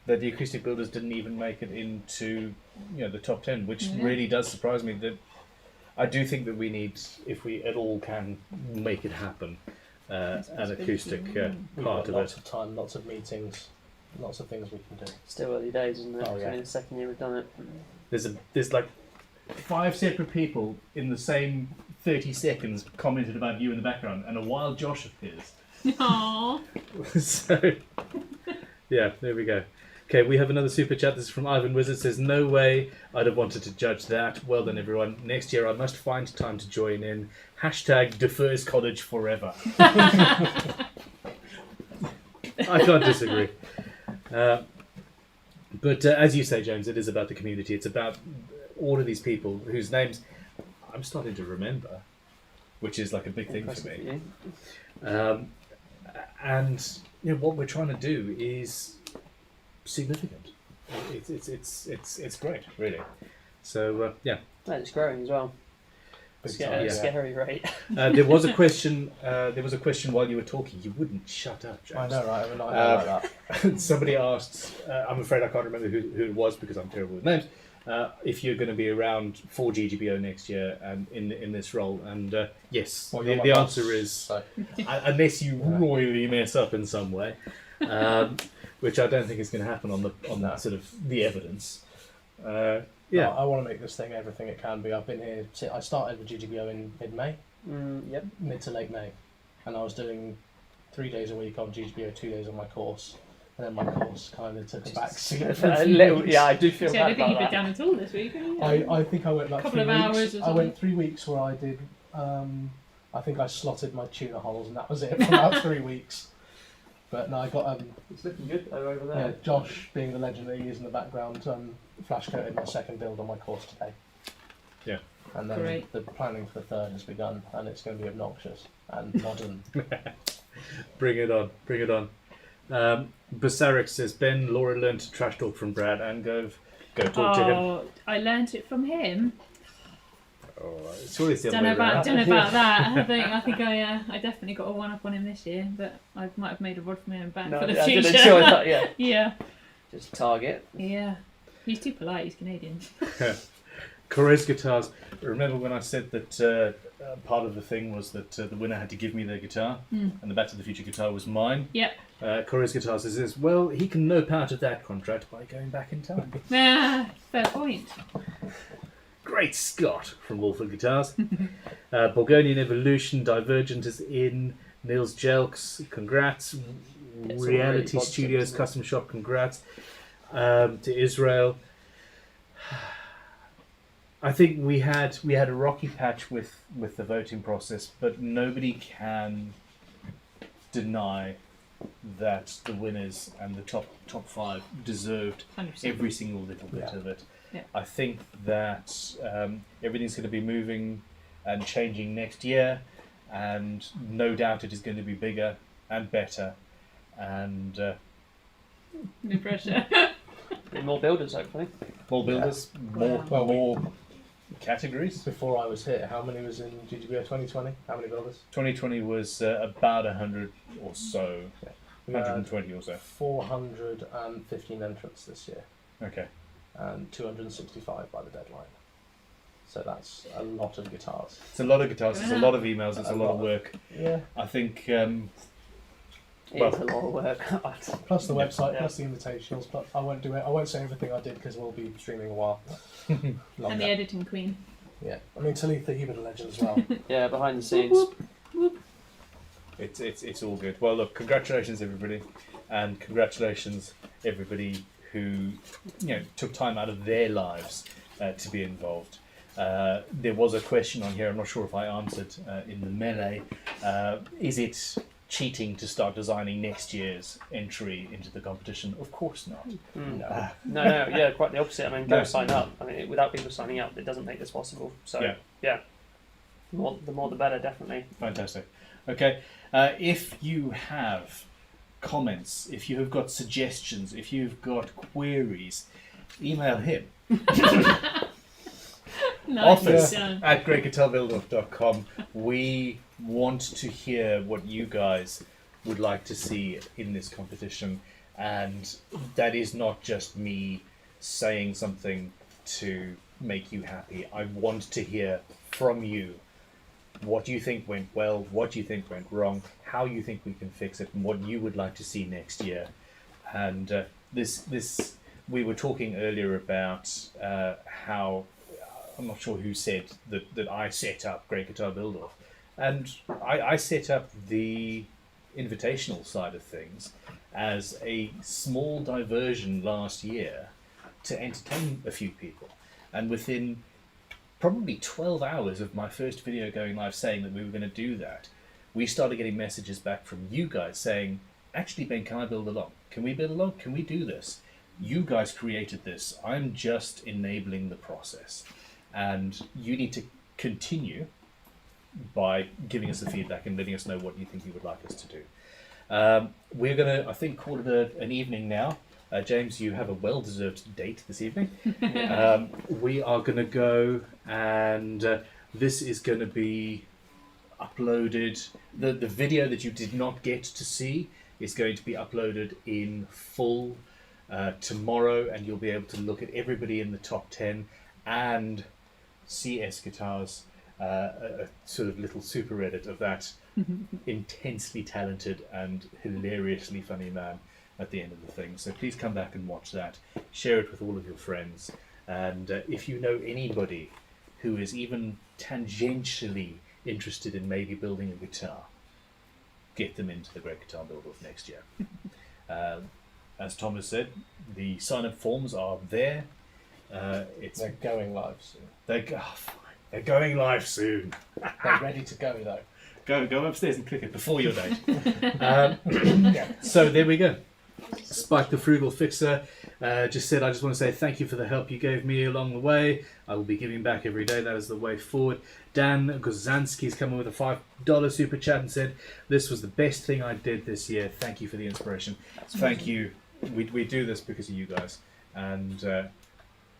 that the acoustic builders didn't even make it into the top 10, which really does surprise me. That I do think that we need, if we at all can make it happen, an acoustic We've part got of lots it. of time, lots of meetings, lots of things we can do. Still early days, isn't it? Oh, It's yeah. only the second year we've done it. There's like 5 separate people in the same 30 seconds commented about you in the background, and a wild Josh appears. Aww. So, yeah, there we go. Okay, we have another super chat. This is from Ivan Wizard. Says, no way I'd have wanted to judge that. Well done, everyone. Next year I must find time to join in. # defers college forever. I can't disagree. But as you say, James, it is about the community. It's about all of these people whose names I'm starting to remember, which is like a big thing for Impressive me. you. And what we're trying to do is significant. It's great, really. So yeah. No, it's growing as well. Big Scary, time, yeah. scary rate. There was a question. There was a question while you were talking. You wouldn't shut up, James. I know, right? I'm not like that. Somebody asked. I'm afraid I can't remember who it was because I'm terrible with names. If you're going to be around for GGBO next year and in this role, and yes, Well, you're my the boss, answer is so. unless you royally mess up in some way, which I don't think is going to happen on No. sort of the evidence. Yeah, No, I want to make this thing everything it can be. I've been here. I started with GGBO in mid-May, Yep. mid to late May, and I was doing 3 days a week on GGBO, 2 days on my course, and then my course kind of took a back seat. For a A few little, weeks. yeah, I do feel See, I don't bad think you've about been that. down at all this week. Have you? I think I went like Couple 3 of hours weeks. or I went something. 3 weeks where I did. I think I slotted my tuna holes, and that was it for about 3 weeks. But no, I got It's looking good though over there. yeah, Josh, being the legend that he is in the background, flash coated my second build on my course today. Yeah. And then Great. the planning for the third has begun, and it's going to be obnoxious and modern. bring it on. Basarek says, Ben, Laura learned to trash talk from Brad and go talk to him. Oh, I learnt it from him. Oh, surely it's the Don't other know way about around. that. I think I definitely got a one up on him this year, but I might have made a rod from him back No, for the I future. didn't enjoy that. Yeah. Yeah, Just target. yeah. He's too polite. He's Canadian. Corez Guitars. Remember when I said that part of the thing was that the winner had to give me their guitar, and the Back to the Future guitar was mine? Yep. Corez Guitars says, well, he can nope out of that contract by going back in time. Fair point. Great Scott from Wolford Guitars. Bulgarian Evolution, Divergent is in. Nils Jelks, congrats. It's all Reality really positive, Studios isn't it? Custom Shop, congrats. To Israel. I think we had a rocky patch with the voting process, but nobody can deny that the winners and the top 5 deserved 100%. every single little bit Yeah. of it. Yeah. I think that everything's going to be moving and changing next year, and no doubt it is going to be bigger and better. And No pressure. Be more builders, hopefully. more builders, more Wow. categories. Before I was here, how many was in GGBO 2020? How many builders? 2020 was about 100 or so, We had 120 or so. 415 entrants this year, Okay. and 265 by the deadline. So that's a lot of guitars. It's a lot of guitars, it's a lot of emails, it's a lot of work. Yeah. I think It's a lot of work. Plus the website, Yeah. plus the invitationals. But I won't do it. I won't say everything I did because we'll be streaming a while. And Longer. the editing queen. Yeah. I mean, Talitha, you've been a legend as well. Yeah, behind the scenes. it's all good. Well, look, congratulations everybody, and congratulations everybody who took time out of their lives to be involved. There was a question on here, I'm not sure if I answered in the melee. Is it cheating to start designing next year's entry into the competition? Of course not. No, yeah, quite the opposite. I mean, go No. sign up. I mean, without people signing up, it doesn't make this possible. So, Yeah. the more the better, definitely. Fantastic. Okay, if you have comments, if you have got suggestions, if you've got queries, email him. Office Done. at greatguitarbuilder.com. We want to hear what you guys would like to see in this competition, and that is not just me saying something to make you happy. I want to hear from you what you think went well, what you think went wrong, how you think we can fix it, and what you would like to see next year. And this we were talking earlier about how, I'm not sure who said that I set up Great Guitar Build-Off, and I set up the invitational side of things as a small diversion last year to entertain a few people. And within probably 12 hours of my first video going live saying that we were going to do that, we started getting messages back from you guys saying, actually, Ben, can I build along? Can we build along? Can we do this? You guys created this. I'm just enabling the process. And you need to continue by giving us the feedback and letting us know what you think you would like us to do. We're going to, I think, call it an evening now. James, you have a well-deserved date this evening. We are going to go, and this is going to be uploaded. The video that you did not get to see is going to be uploaded in full tomorrow, and you'll be able to look at everybody in the top 10 and CS Guitars, a sort of little super edit of that intensely talented and hilariously funny man at the end of the thing. So please come back and watch that. Share it with all of your friends. And if you know anybody who is even tangentially interested in maybe building a guitar, get them into the Great Guitar Build-Off next year. As Thomas said, the sign-up forms are there. They're going live soon. They're going live soon. They're ready to go though. Go upstairs and click it before your date. So there we go. Spike the Frugal Fixer just said, I just want to say thank you for the help you gave me along the way. I will be giving back every day. That is the way forward. Dan Gozanski's come in with a $5 super chat and said, this was the best thing I did this year. Thank you for the inspiration. Thank you. We do this because of you guys. And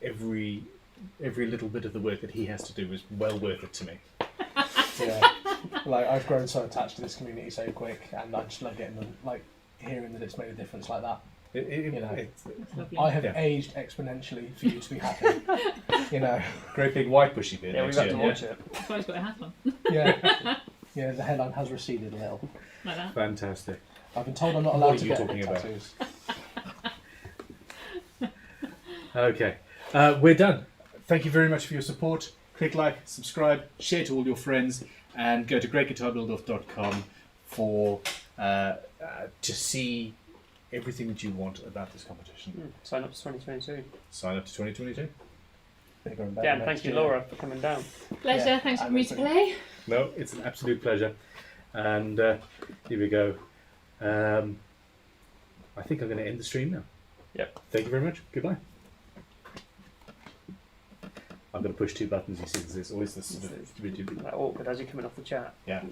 every little bit of the work that he has to do is well worth it to me. Yeah. Like, I've grown so attached to this community so quick, and I just love getting them, like, hearing that it's made a difference like that. It's Lovely. I have Yeah. aged exponentially for you to be happy. You know. great big white bushy beard. Yeah, we've next got to year, watch it. That's why he's got a hat on. Yeah. Yeah, the headline has receded a little. Like that. Fantastic. I've been told I'm not What allowed are to you get talking about? tattoos. Okay, we're done. Thank you very much for your support. Click like, subscribe, share to all your friends, and go to greatguitarbuildoff.com for to see everything that you want about this competition. Sign up to 2022. Sign up to 2022. Bigger and better Yeah, and next thank you, year. Laura, for coming down. Pleasure. Yeah, Thanks for and me it's to a- play. No, it's an absolute pleasure. And here we go. I think I'm going to end the stream now. Yep. Thank you very much. Goodbye. I'm going to push two buttons. You see, there's always this sort of rigid. Like, awkward as you're coming off the chat. Yeah.